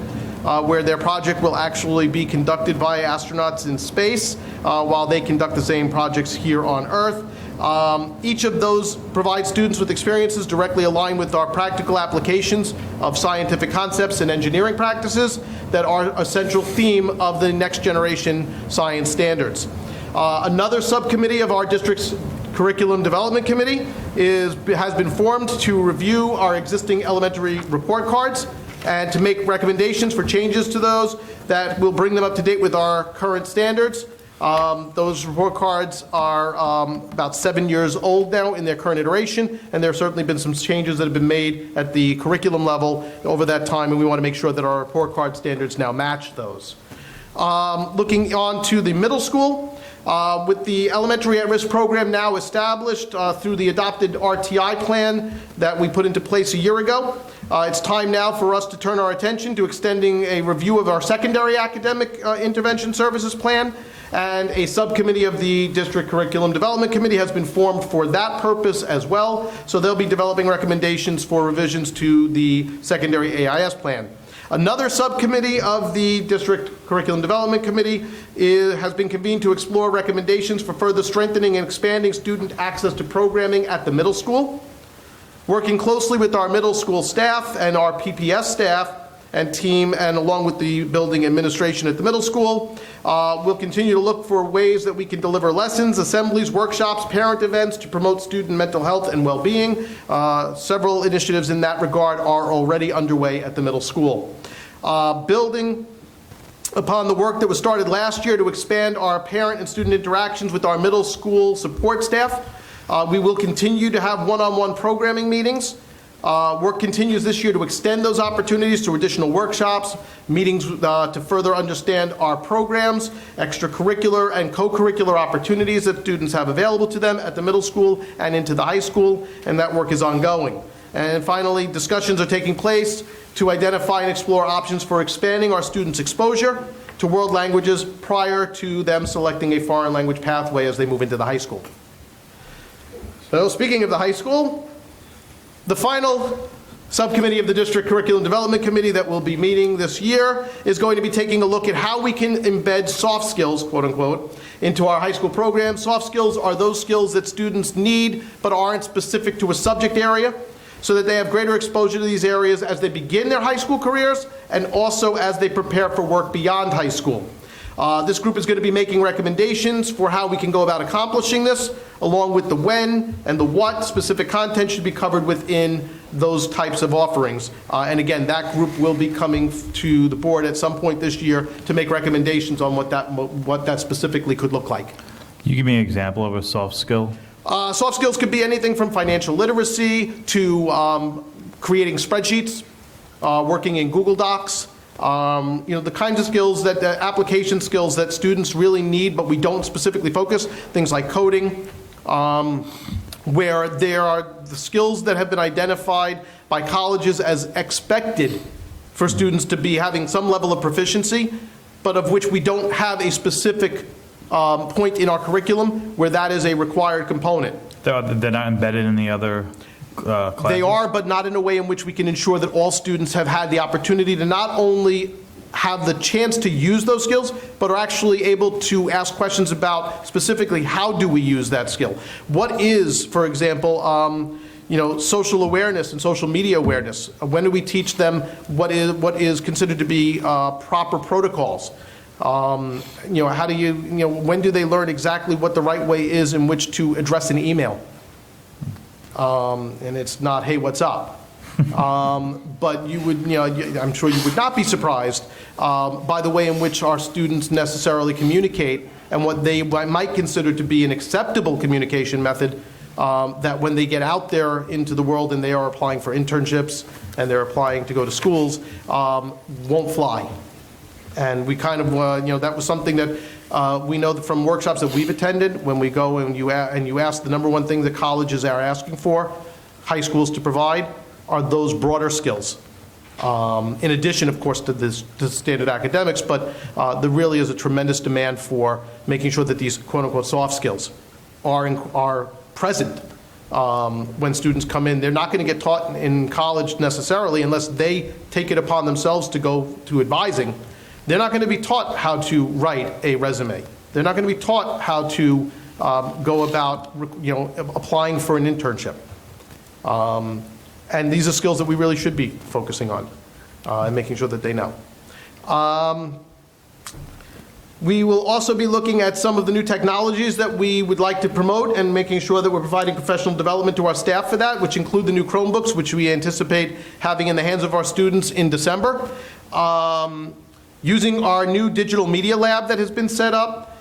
where their project will actually be conducted by astronauts in space while they conduct the same projects here on Earth. Each of those provide students with experiences directly aligned with our practical applications of scientific concepts and engineering practices that are a central theme of the next generation science standards. Another subcommittee of our district's Curriculum Development Committee has been formed to review our existing elementary report cards and to make recommendations for changes to those that will bring them up to date with our current standards. Those report cards are about 7 years old now in their current iteration, and there have certainly been some changes that have been made at the curriculum level over that time, and we want to make sure that our report card standards now match those. Looking on to the middle school, with the elementary at-risk program now established through the adopted RTI plan that we put into place a year ago, it's time now for us to turn our attention to extending a review of our secondary academic intervention services plan, and a subcommittee of the District Curriculum Development Committee has been formed for that purpose as well. So they'll be developing recommendations for revisions to the secondary AIS plan. Another subcommittee of the District Curriculum Development Committee has been convened to explore recommendations for further strengthening and expanding student access to programming at the middle school. Working closely with our middle school staff and our PPS staff and team, and along with the building administration at the middle school, we'll continue to look for ways that we can deliver lessons, assemblies, workshops, parent events to promote student mental health and well-being. Several initiatives in that regard are already underway at the middle school. Building upon the work that was started last year to expand our parent and student interactions with our middle school support staff, we will continue to have one-on-one programming meetings. Work continues this year to extend those opportunities to additional workshops, meetings to further understand our programs, extracurricular and co-curricular opportunities that students have available to them at the middle school and into the high school, and that work is ongoing. And finally, discussions are taking place to identify and explore options for expanding our students' exposure to world languages prior to them selecting a foreign language pathway as they move into the high school. So speaking of the high school, the final subcommittee of the District Curriculum Development Committee that will be meeting this year is going to be taking a look at how we can embed soft skills, quote unquote, into our high school program. Soft skills are those skills that students need but aren't specific to a subject area, so that they have greater exposure to these areas as they begin their high school careers and also as they prepare for work beyond high school. This group is going to be making recommendations for how we can go about accomplishing this, along with the when and the what specific content should be covered within those types of offerings. And again, that group will be coming to the board at some point this year to make recommendations on what that specifically could look like. Can you give me an example of a soft skill? Soft skills could be anything from financial literacy to creating spreadsheets, working in Google Docs. The kinds of skills that application skills that students really need, but we don't specifically focus. Things like coding, where there are the skills that have been identified by colleges as expected for students to be having some level of proficiency, but of which we don't have a specific point in our curriculum where that is a required component. They're not embedded in the other classes? They are, but not in a way in which we can ensure that all students have had the opportunity to not only have the chance to use those skills, but are actually able to ask questions about specifically how do we use that skill. What is, for example, social awareness and social media awareness? When do we teach them what is considered to be proper protocols? How do when do they learn exactly what the right way is in which to address an email? And it's not, hey, what's up? But you would, I'm sure you would not be surprised by the way in which our students necessarily communicate and what they might consider to be an acceptable communication method that when they get out there into the world and they are applying for internships and they're applying to go to schools, won't fly. And we kind of, that was something that we know that from workshops that we've attended, when we go and you ask the number one thing that colleges are asking for high schools to provide are those broader skills. In addition, of course, to the standard academics, but there really is a tremendous demand for making sure that these quote-unquote soft skills are present when students come in. They're not going to get taught in college necessarily unless they take it upon themselves to go to advising. They're not going to be taught how to write a resume. They're not going to be taught how to go about, applying for an internship. And these are skills that we really should be focusing on and making sure that they know. We will also be looking at some of the new technologies that we would like to promote and making sure that we're providing professional development to our staff for that, which include the new Chromebooks, which we anticipate having in the hands of our students in December. Using our new digital media lab that has been set up,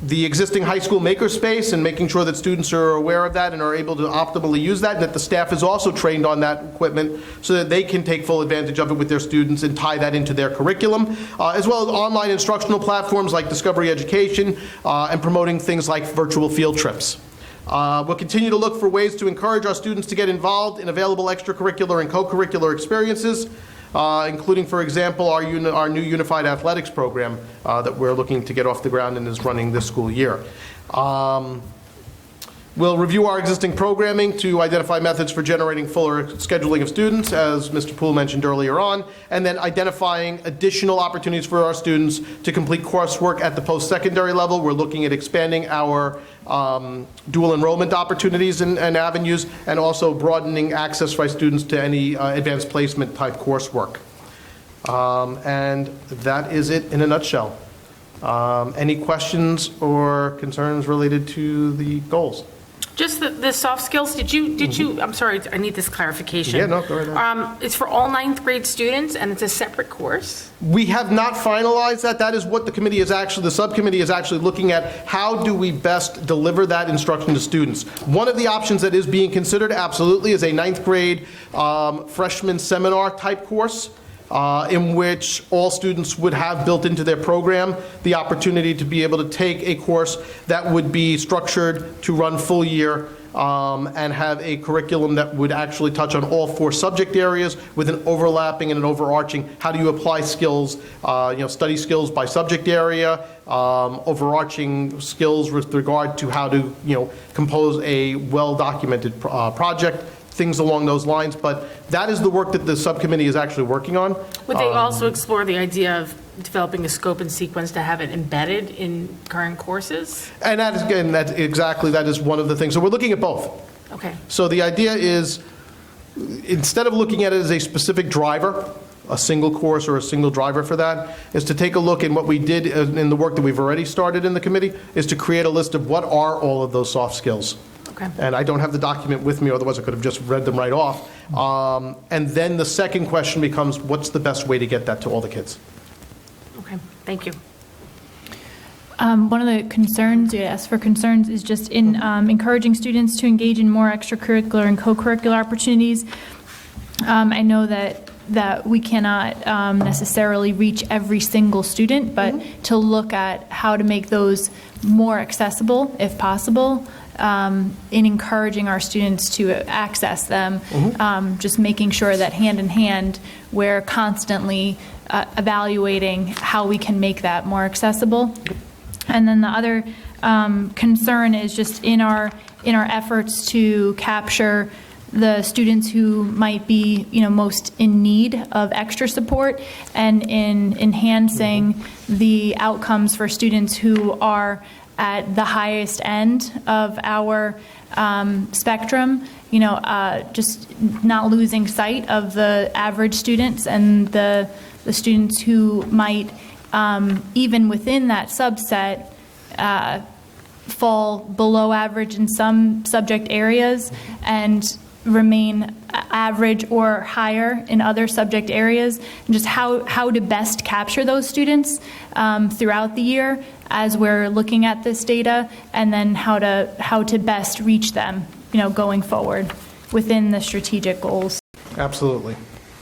the existing high school makerspace, and making sure that students are aware of that and are able to optimally use that, and that the staff is also trained on that equipment so that they can take full advantage of it with their students and tie that into their curriculum, as well as online instructional platforms like Discovery Education, and promoting things like virtual field trips. We'll continue to look for ways to encourage our students to get involved in available extracurricular and co-curricular experiences, including, for example, our new Unified Athletics program that we're looking to get off the ground and is running this school year. We'll review our existing programming to identify methods for generating fuller scheduling of students, as Mr. Poole mentioned earlier on, and then identifying additional opportunities for our students to complete coursework at the post-secondary level. We're looking at expanding our dual enrollment opportunities and avenues, and also broadening access by students to any advanced placement type coursework. And that is it in a nutshell. Any questions or concerns related to the goals? Just the soft skills, did you, I'm sorry, I need this clarification. Yeah, no, go right ahead. It's for all ninth grade students, and it's a separate course? We have not finalized that. That is what the committee is actually, the subcommittee is actually looking at. How do we best deliver that instruction to students? One of the options that is being considered, absolutely, is a ninth grade freshman seminar type course, in which all students would have built into their program the opportunity to be able to take a course that would be structured to run full year, and have a curriculum that would actually touch on all 4 subject areas with an overlapping and an overarching. How do you apply skills, study skills by subject area, overarching skills with regard to how to, compose a well-documented project, things along those lines. But that is the work that the subcommittee is actually working on. Would they also explore the idea of developing a scope and sequence to have it embedded in current courses? And that is, again, that is one of the things. So we're looking at both. Okay. So the idea is, instead of looking at it as a specific driver, a single course or a single driver for that, is to take a look at what we did in the work that we've already started in the committee, is to create a list of what are all of those soft skills. Okay. And I don't have the document with me, otherwise I could have just read them right off. And then the second question becomes, what's the best way to get that to all the kids? Okay, thank you. One of the concerns, you asked for concerns, is just in encouraging students to engage in more extracurricular and co-curricular opportunities. I know that we cannot necessarily reach every single student, but to look at how to make those more accessible, if possible, in encouraging our students to access them, just making sure that hand in hand we're constantly evaluating how we can make that more accessible. And then the other concern is just in our efforts to capture the students who might be, most in need of extra support, and in enhancing the outcomes for students who are at the highest end of our spectrum, just not losing sight of the average students and the students who might, even within that subset, fall below average in some subject areas and remain average or higher in other subject areas, and just how to best capture those students throughout the year as we're looking at this data, and then how to best reach them, going forward within the strategic goals. Absolutely.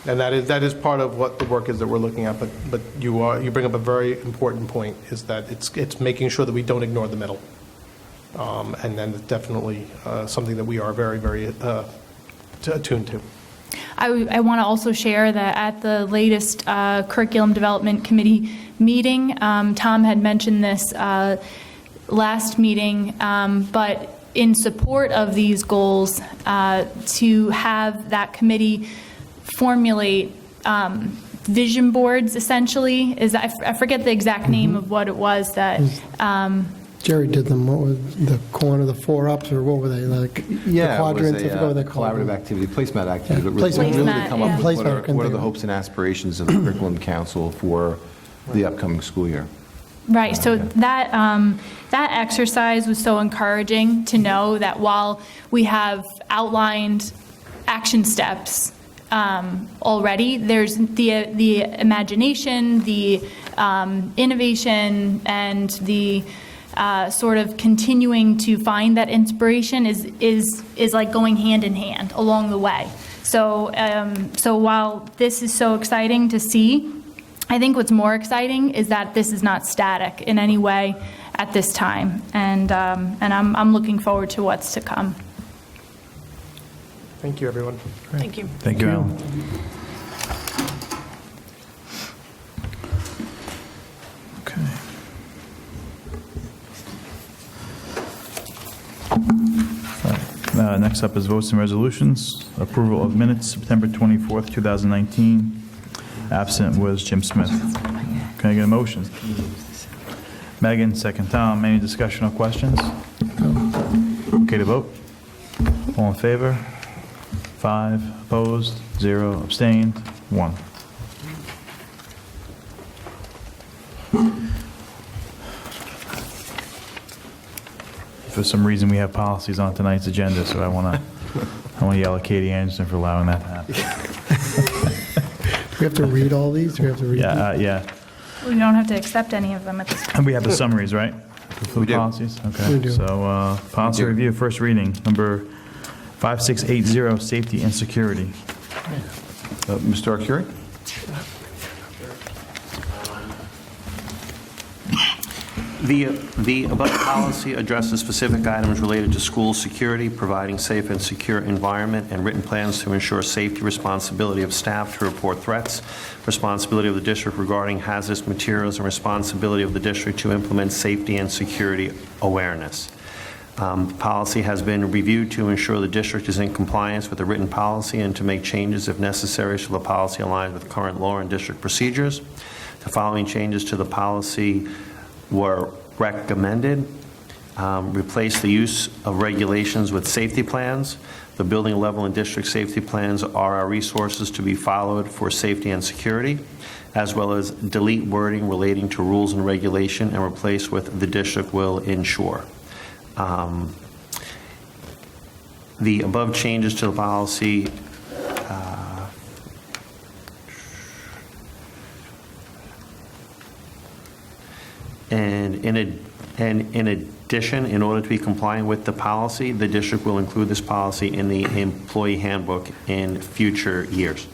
And that is part of what the work is that we're looking at. But you bring up a very important point, is that it's making sure that we don't ignore the middle. And then it's definitely something that we are very, very attuned to. I want to also share that at the latest Curriculum Development Committee meeting, Tom had mentioned this last meeting, but in support of these goals, to have that committee formulate vision boards, essentially, I forget the exact name of what it was that... Jerry did them. What was the corner, the 4-ups, or what were they, like? Yeah, the quadrants, it was I forgot what they called collaborative them. activity, placemat activity, Yeah, but really placemat, to come up yeah. with Placemat, what are the hopes and aspirations of the Curriculum Council for the upcoming school year. Right, so that exercise was so encouraging to know that while we have outlined action steps already, there's the imagination, the innovation, and the sort of continuing to find that inspiration is like going hand in hand along the way. So while this is so exciting to see, I think what's more exciting is that this is not static in any way at this time, and I'm looking forward to what's to come. Thank you, everyone. Thank you. Thank you, Alan. Okay. Next up is votes and resolutions. Approval of minutes, September 24th, 2019. Absent was Jim Smith. Can I get a motion? Megan, second Tom. Any discussion or questions? Okay to vote? All in favor? 5 opposed, 0 abstained, 1. For some reason, we have policies on tonight's agenda, so I want to yell at Katie Anderson for allowing that to happen. Do we have to read all these? Do we have to read these? Yeah. We don't have to accept any of them at this time. And we have the summaries, right? For We the do. policies? Okay. We do. So, policy review, first reading, number 5680, safety and security. Mr. Arcuri? The above policy addresses specific items related to school security, providing safe and secure environment, and written plans to ensure safety, responsibility of staff to report threats, responsibility of the district regarding hazardous materials, and responsibility of the district to implement safety and security awareness. The policy has been reviewed to ensure the district is in compliance with the written policy and to make changes if necessary so the policy aligns with current law and district procedures. The following changes to the policy were recommended. Replace the use of regulations with safety plans. The building level and district safety plans are our resources to be followed for safety and security, as well as delete wording relating to rules and regulation and replace with the district will ensure. The above changes to the policy and in addition, in order to be compliant with the policy, the district will include this policy in the employee handbook in future years.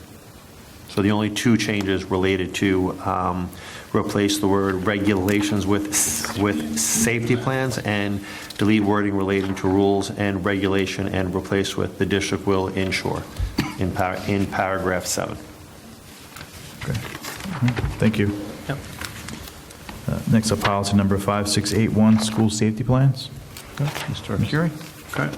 So the only 2 changes related to replace the word regulations with safety plans and delete wording relating to rules and regulation and replace with the district will ensure in paragraph 7. Okay. Thank you. Yep. Next up, policy number 5681, school safety plans. Mr. Arcuri? Okay.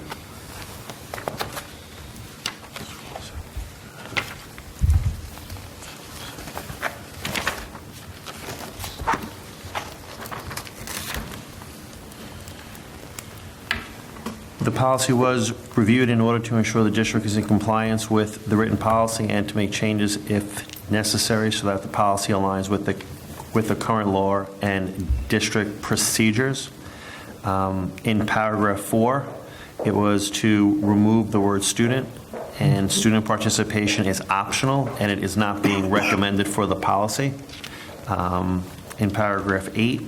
The policy was reviewed in order to ensure the district is in compliance with the written policy and to make changes if necessary so that the policy aligns with the current law and district procedures. In paragraph 4, it was to remove the word student, and student participation is optional and it is not being recommended for the policy. In paragraph 8,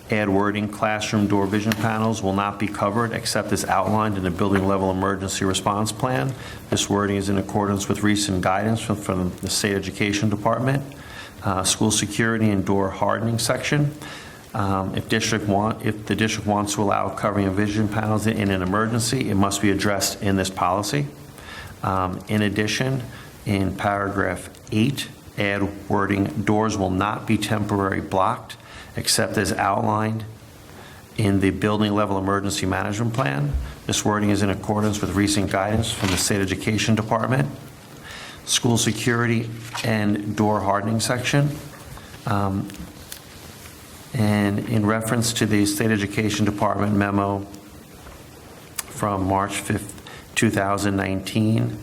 add wording, classroom door vision panels will not be covered except as outlined in the building level emergency response plan. This wording is in accordance with recent guidance from the State Education Department. School security and door hardening section. If the district wants to allow covering of vision panels in an emergency, it must be addressed in this policy. In addition, in paragraph 8, add wording, doors will not be temporarily blocked except as outlined in the building level emergency management plan. This wording is in accordance with recent guidance from the State Education Department. School security and door hardening section. And in reference to the State Education Department memo from March 5th, 2019,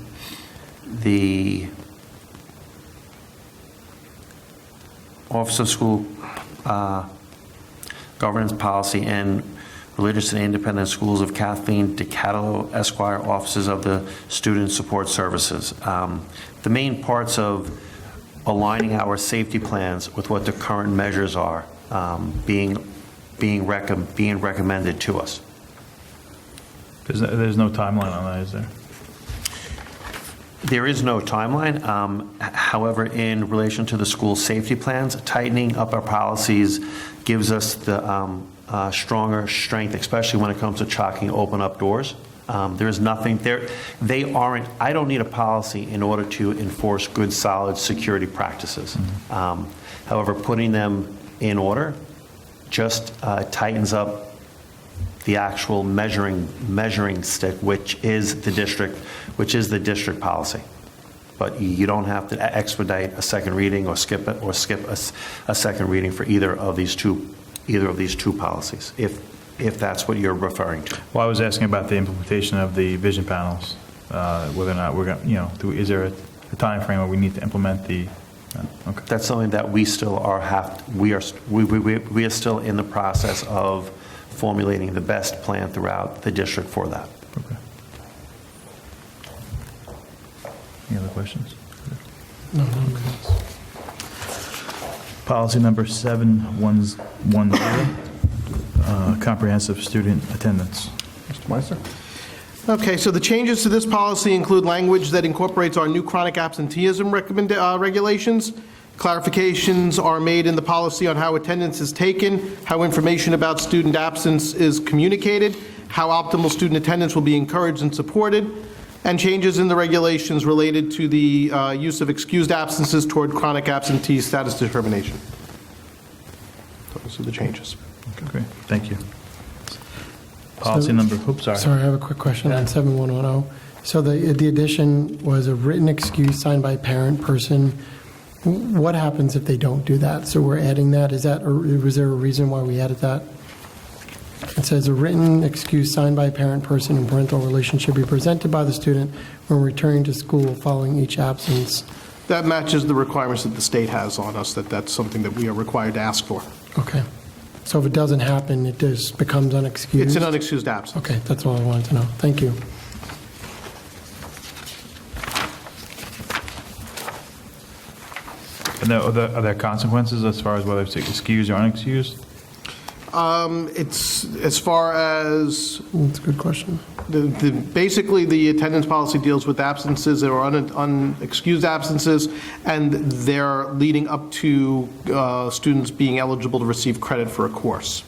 the Office of School Governance Policy and Religious and Independent Schools of Kathleen DeCatallo, Esquire, Offices of the Student Support Services. The main parts of aligning our safety plans with what the current measures are being recommended to us. There's no timeline on that, is there? There is no timeline. However, in relation to the school safety plans, tightening up our policies gives us the stronger strength, especially when it comes to chalking open up doors. There is nothing there. They aren't, I don't need a policy in order to enforce good, solid security practices. However, putting them in order just tightens up the actual measuring stick, which is the district policy. But you don't have to expedite a second reading or skip it, or skip a second reading for either of these two policies, if that's what you're referring to. Well, I was asking about the implementation of the vision panels, whether or not we're going, is there a time frame where we need to implement the? Okay. That's something that we still we are still in the process of formulating the best plan throughout the district for that. Okay. Any other questions? No. Policy number 7110, comprehensive student attendance. Mr. Meister? Okay, so the changes to this policy include language that incorporates our new chronic absenteeism regulations. Clarifications are made in the policy on how attendance is taken, how information about student absence is communicated, how optimal student attendance will be encouraged and supported, and changes in the regulations related to the use of excused absences toward chronic absentee status determination. Those are the changes. Okay, great. Thank you. Policy number, sorry. Sorry, I have a quick question on 7110. So the addition was a written excuse signed by parent person. What happens if they don't do that? So we're adding that. Was there a reason why we added that? It says a written excuse signed by a parent person and parental relationship be presented by the student when returning to school following each absence. That matches the requirements that the state has on us, that's something that we are required to ask for. Okay. So if it doesn't happen, it just becomes unexcused? It's an unexcused absence. Okay, that's all I wanted to know. Thank you. And are there consequences as far as whether it's excused or unexcused? It's as far as... That's a good question. Basically, the attendance policy deals with absences that are unexcused absences, and they're leading up to students being eligible to receive credit for a course.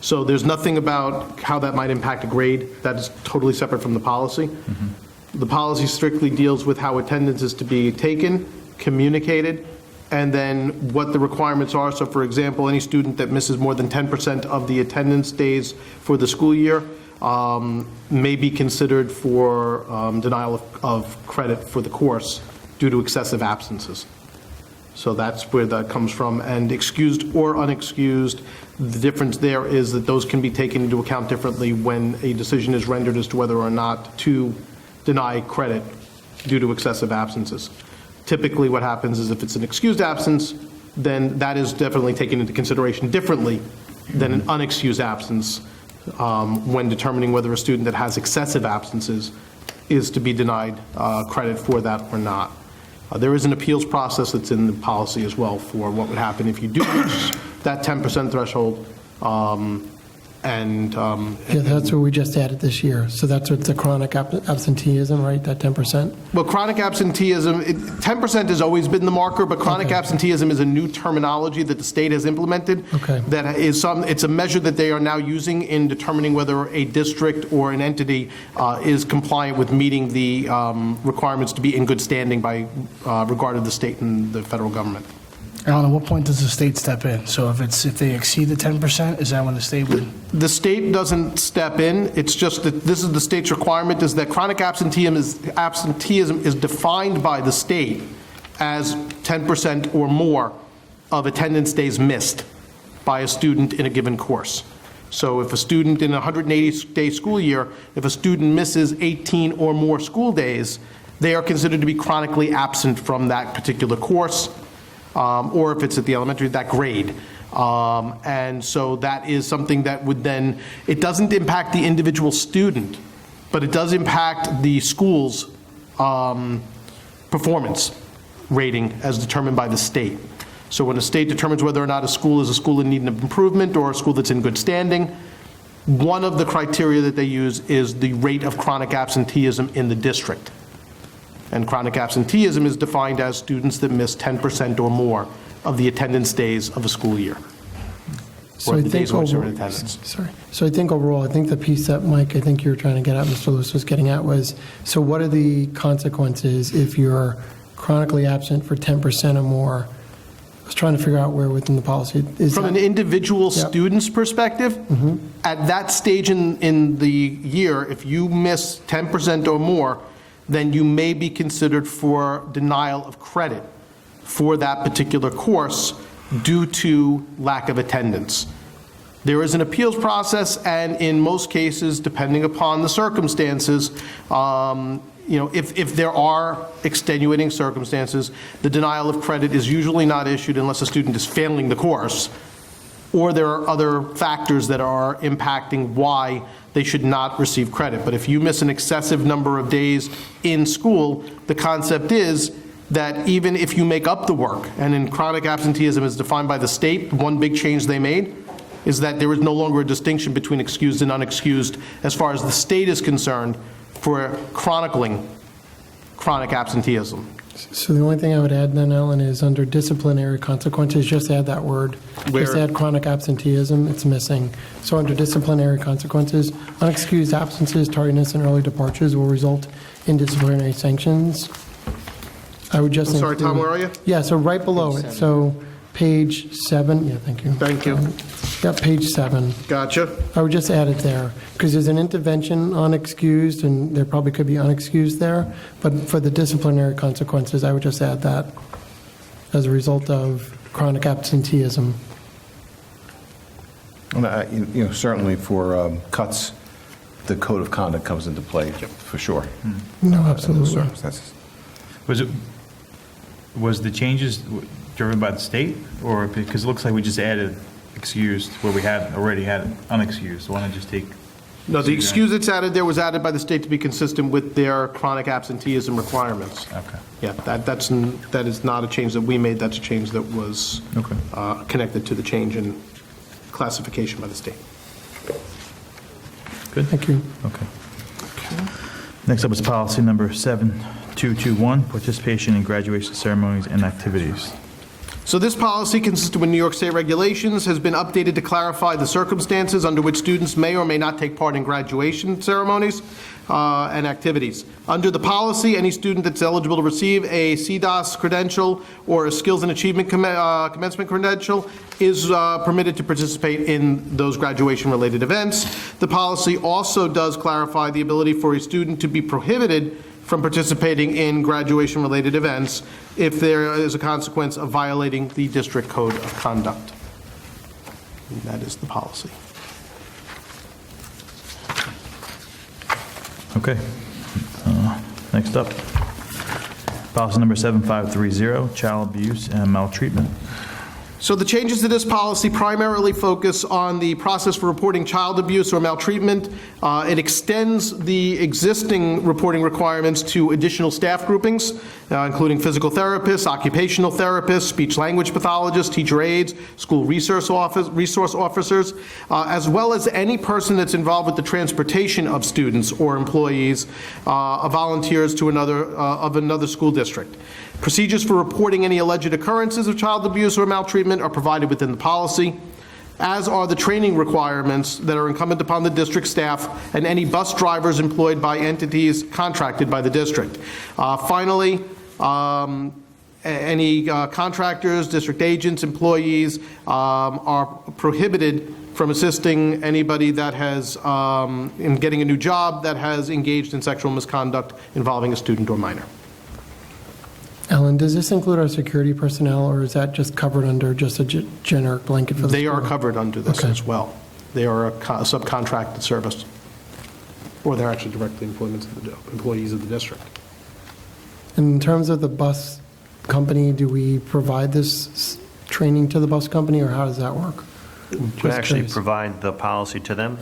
So there's nothing about how that might impact a grade. That is totally separate from the policy. Mm-hmm. The policy strictly deals with how attendance is to be taken, communicated, and then what the requirements are. So, for example, any student that misses more than 10% of the attendance days for the school year may be considered for denial of credit for the course due to excessive absences. So that's where that comes from. And excused or unexcused, the difference there is that those can be taken into account differently when a decision is rendered as to whether or not to deny credit due to excessive absences. Typically what happens is if it's an excused absence, then that is definitely taken into consideration differently than an unexcused absence when determining whether a student that has excessive absences is to be denied credit for that or not. There is an appeals process that's in the policy as well for what would happen if you do reach that 10% threshold. Yeah, that's what we just added this year. So that's what's the chronic absenteeism, right, that 10%? Well, chronic absenteeism, 10% has always been the marker, but chronic absenteeism is a new terminology that the state has implemented. Okay. That is it's a measure that they are now using in determining whether a district or an entity is compliant with meeting the requirements to be in good standing by regard of the state and the federal government. Alan, at what point does the state step in? So if they exceed the 10%, is that when the state would? The state doesn't step in. It's just that this is the state's requirement, is that chronic absenteeism is defined by the state as 10% or more of attendance days missed by a student in a given course. So if a student in a 180-day school year, if a student misses 18 or more school days, they are considered to be chronically absent from that particular course. Or if it's at the elementary, that grade. And so that is something that would then, it doesn't impact the individual student, but it does impact the school's performance rating as determined by the state. So when the state determines whether or not a school is a school in need of improvement or a school that's in good standing, one of the criteria that they use is the rate of chronic absenteeism in the district. And chronic absenteeism is defined as students that miss 10% or more of the attendance days of a school year. So Or I the think days in which they're over- in attendance. Sorry. So I think overall, I think the piece that, Mike, I think you were trying to get at, Mr. Lewis was getting at was, so what are the consequences if you're chronically absent for 10% or more? I was trying to figure out where within the policy. From an individual student's perspective, at that stage in the year, if you miss 10% or more, then you may be considered for denial of credit for that particular course due to lack of attendance. There is an appeals process, and in most cases, depending upon the circumstances, if there are extenuating circumstances, the denial of credit is usually not issued unless a student is failing the course, or there are other factors that are impacting why they should not receive credit. But if you miss an excessive number of days in school, the concept is that even if you make up the work, and in chronic absenteeism is defined by the state, one big change they made is that there is no longer a distinction between excused and unexcused as far as the state is concerned for chronicling chronic absenteeism. So the only thing I would add then, Ellen, is under disciplinary consequences, just add that word. Just add chronic absenteeism, it's missing. So under disciplinary consequences, unexcused absences, tardiness, and early departures will result in disciplinary sanctions. I would just I'm sorry, include- Tom, where are you? Yeah, so right below it, so page 7, yeah, thank you. Thank you. Yeah, page 7. Gotcha. I would just add it there, because there's an intervention unexcused, and there probably could be unexcused there, but for the disciplinary consequences, I would just add that as a result of chronic absenteeism. Certainly for cuts, the code of conduct comes into play, for sure. No, In those absolutely. circumstances. Was the changes driven by the state, or because it looks like we just added excused where we already had unexcused? So why not just take? No, the excuse that's added there was added by the state to be consistent with their chronic absenteeism requirements. Okay. Yeah, that is not a change that we made, that's a change that was connected to the change in classification by the state. Good. Thank you. Okay. Next up is policy number 7221, participation in graduation ceremonies and activities. So this policy, consistent with New York State regulations, has been updated to clarify the circumstances under which students may or may not take part in graduation ceremonies and activities. Under the policy, any student that's eligible to receive a CDOS credential or a Skills and Achievement Commencement credential is permitted to participate in those graduation-related events. The policy also does clarify the ability for a student to be prohibited from participating in graduation-related events if there is a consequence of violating the district code of conduct. And that is the policy. Okay. Next up, policy number 7530, child abuse and maltreatment. So the changes to this policy primarily focus on the process for reporting child abuse or maltreatment. It extends the existing reporting requirements to additional staff groupings, including physical therapists, occupational therapists, speech-language pathologists, teacher aides, school resource officers, as well as any person that's involved with the transportation of students or employees, volunteers to another school district. Procedures for reporting any alleged occurrences of child abuse or maltreatment are provided within the policy, as are the training requirements that are incumbent upon the district staff and any bus drivers employed by entities contracted by the district. Finally, any contractors, district agents, employees are prohibited from assisting anybody that has, in getting a new job, that has engaged in sexual misconduct involving a student or minor. Ellen, does this include our security personnel, or is that just covered under just a generic blanket for the They school? are covered under this as well. They are a subcontracted service, or they're actually directly employees of the district. In terms of the bus company, do we provide this training to the bus company, or how does that work? We Just actually curious. provide the policy to them.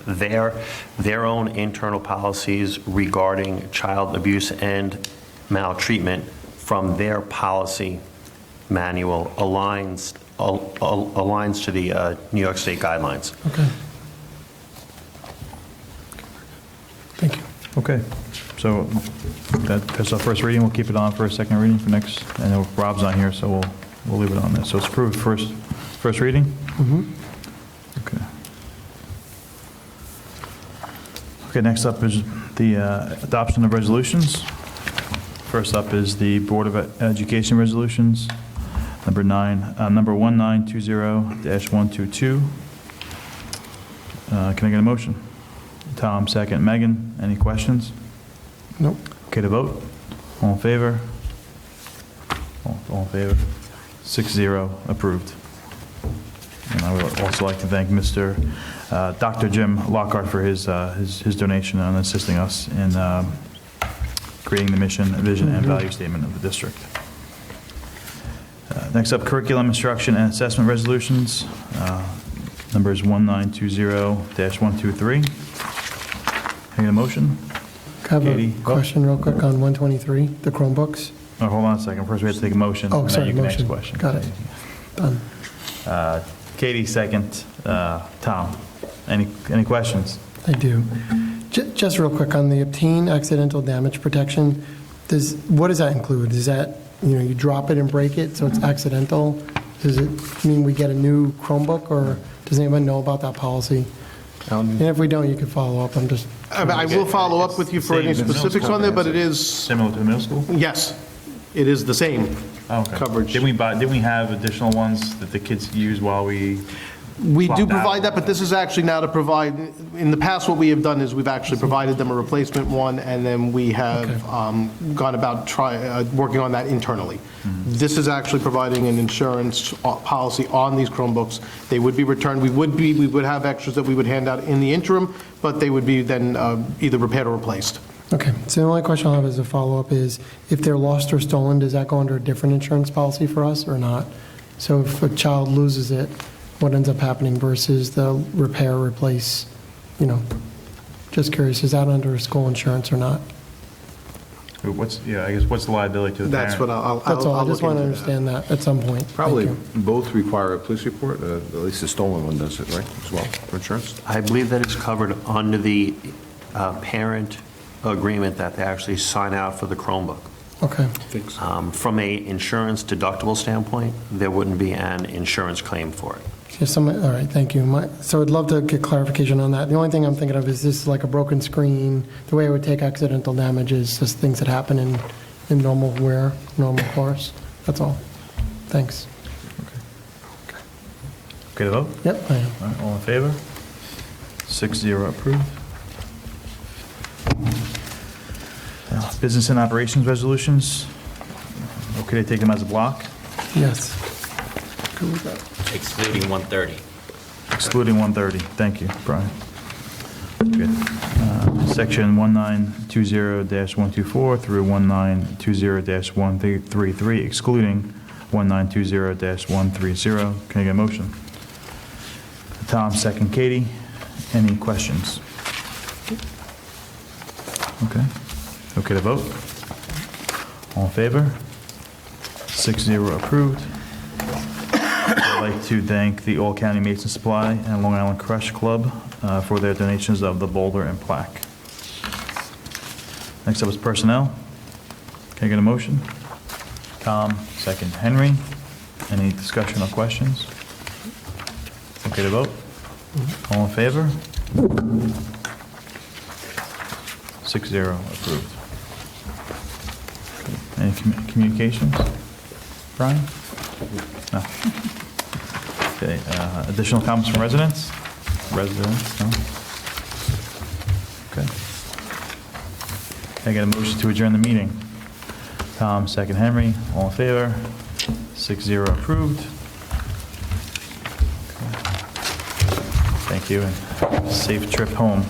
Their own internal policies regarding child abuse and maltreatment from their policy manual aligns to the New York State guidelines. Okay. Thank you. Okay, so that's our first reading. We'll keep it on for a second reading for next. I know Rob's not here, so we'll leave it on there. So it's approved first reading? Mm-hmm. Okay. Okay, next up is the adoption of resolutions. First up is the Board of Education resolutions, number 1920-122. Can I get a motion? Tom, second. Megan, any questions? Nope. Okay to vote? All in favor? All in favor? 6-0, approved. And I would also like to thank Dr. Jim Lockhart for his donation and assisting us in creating the mission, vision, and value statement of the district. Next up, curriculum, instruction, and assessment resolutions. Numbers 1920-123. Can I get a motion? I have Katie, a question real quick on 123, the Chromebooks. Oh, hold on a second. First, we have to take a motion. Oh, and sorry, then you can motion. ask question. Got it. Done. Katie, second. Tom, any questions? I do. Just real quick on the obtain accidental damage protection, what does that include? Is that, you drop it and break it, so it's accidental? Does it mean we get a new Chromebook, or does anyone know about that policy? And if we don't, you can follow up. I will follow up with you for any specifics on there, but it is... Similar to the middle school? Yes, it is the same coverage. Didn't we have additional ones that the kids use while we... We do swapped out? provide that, but this is actually now to provide, in the past, what we have done is we've actually provided them a replacement one, and then we have gone about working on that internally. This is actually providing an insurance policy on these Chromebooks. They would be returned. We would have extras that we would hand out in the interim, but they would be then either repaired or replaced. Okay, so the only question I'll have as a follow-up is, if they're lost or stolen, does that go under a different insurance policy for us or not? So if a child loses it, what ends up happening versus the repair, replace, just curious, is that under school insurance or not? What's the liability to the That's parent? what I'll That's all, I just want to look into that. understand that at some point. Thank Probably you. both require a police report, at least the stolen one does it, right, as well, for insurance? I believe that it's covered under the parent agreement that they actually sign out for the Chromebook. Okay. From a insurance deductible standpoint, there wouldn't be an insurance claim for it. All right, thank you. So I'd love to get clarification on that. The only thing I'm thinking of is this like a broken screen. The way I would take accidental damage is just things that happen in normal wear, normal course. That's all. Thanks. Okay to vote? Yep, I am. All right, all in favor? 6-0, approved. Business and operations resolutions. Okay to take them as a block? Yes. Good with that. Excluding 130. Excluding 130. Thank you, Brian. Good. Section 1920-124 through 1920-133, excluding 1920-130. Can I get a motion? Tom, second. Katie, any questions? Okay. Okay to vote? All in favor? 6-0, approved. I'd like to thank the All County Mason Supply and Long Island Crush Club for their donations of the boulder and plaque. Next up is personnel. Can I get a motion? Tom, second. Henry, any discussion or questions? Okay to vote? All in favor? 6-0, approved. Any communications? Brian? No. Okay, additional comments from residents? Residents, no? Okay. Can I get a motion to adjourn the meeting? Tom, second. Henry, all in favor? 6-0, approved. Okay. Thank you, and safe trip home.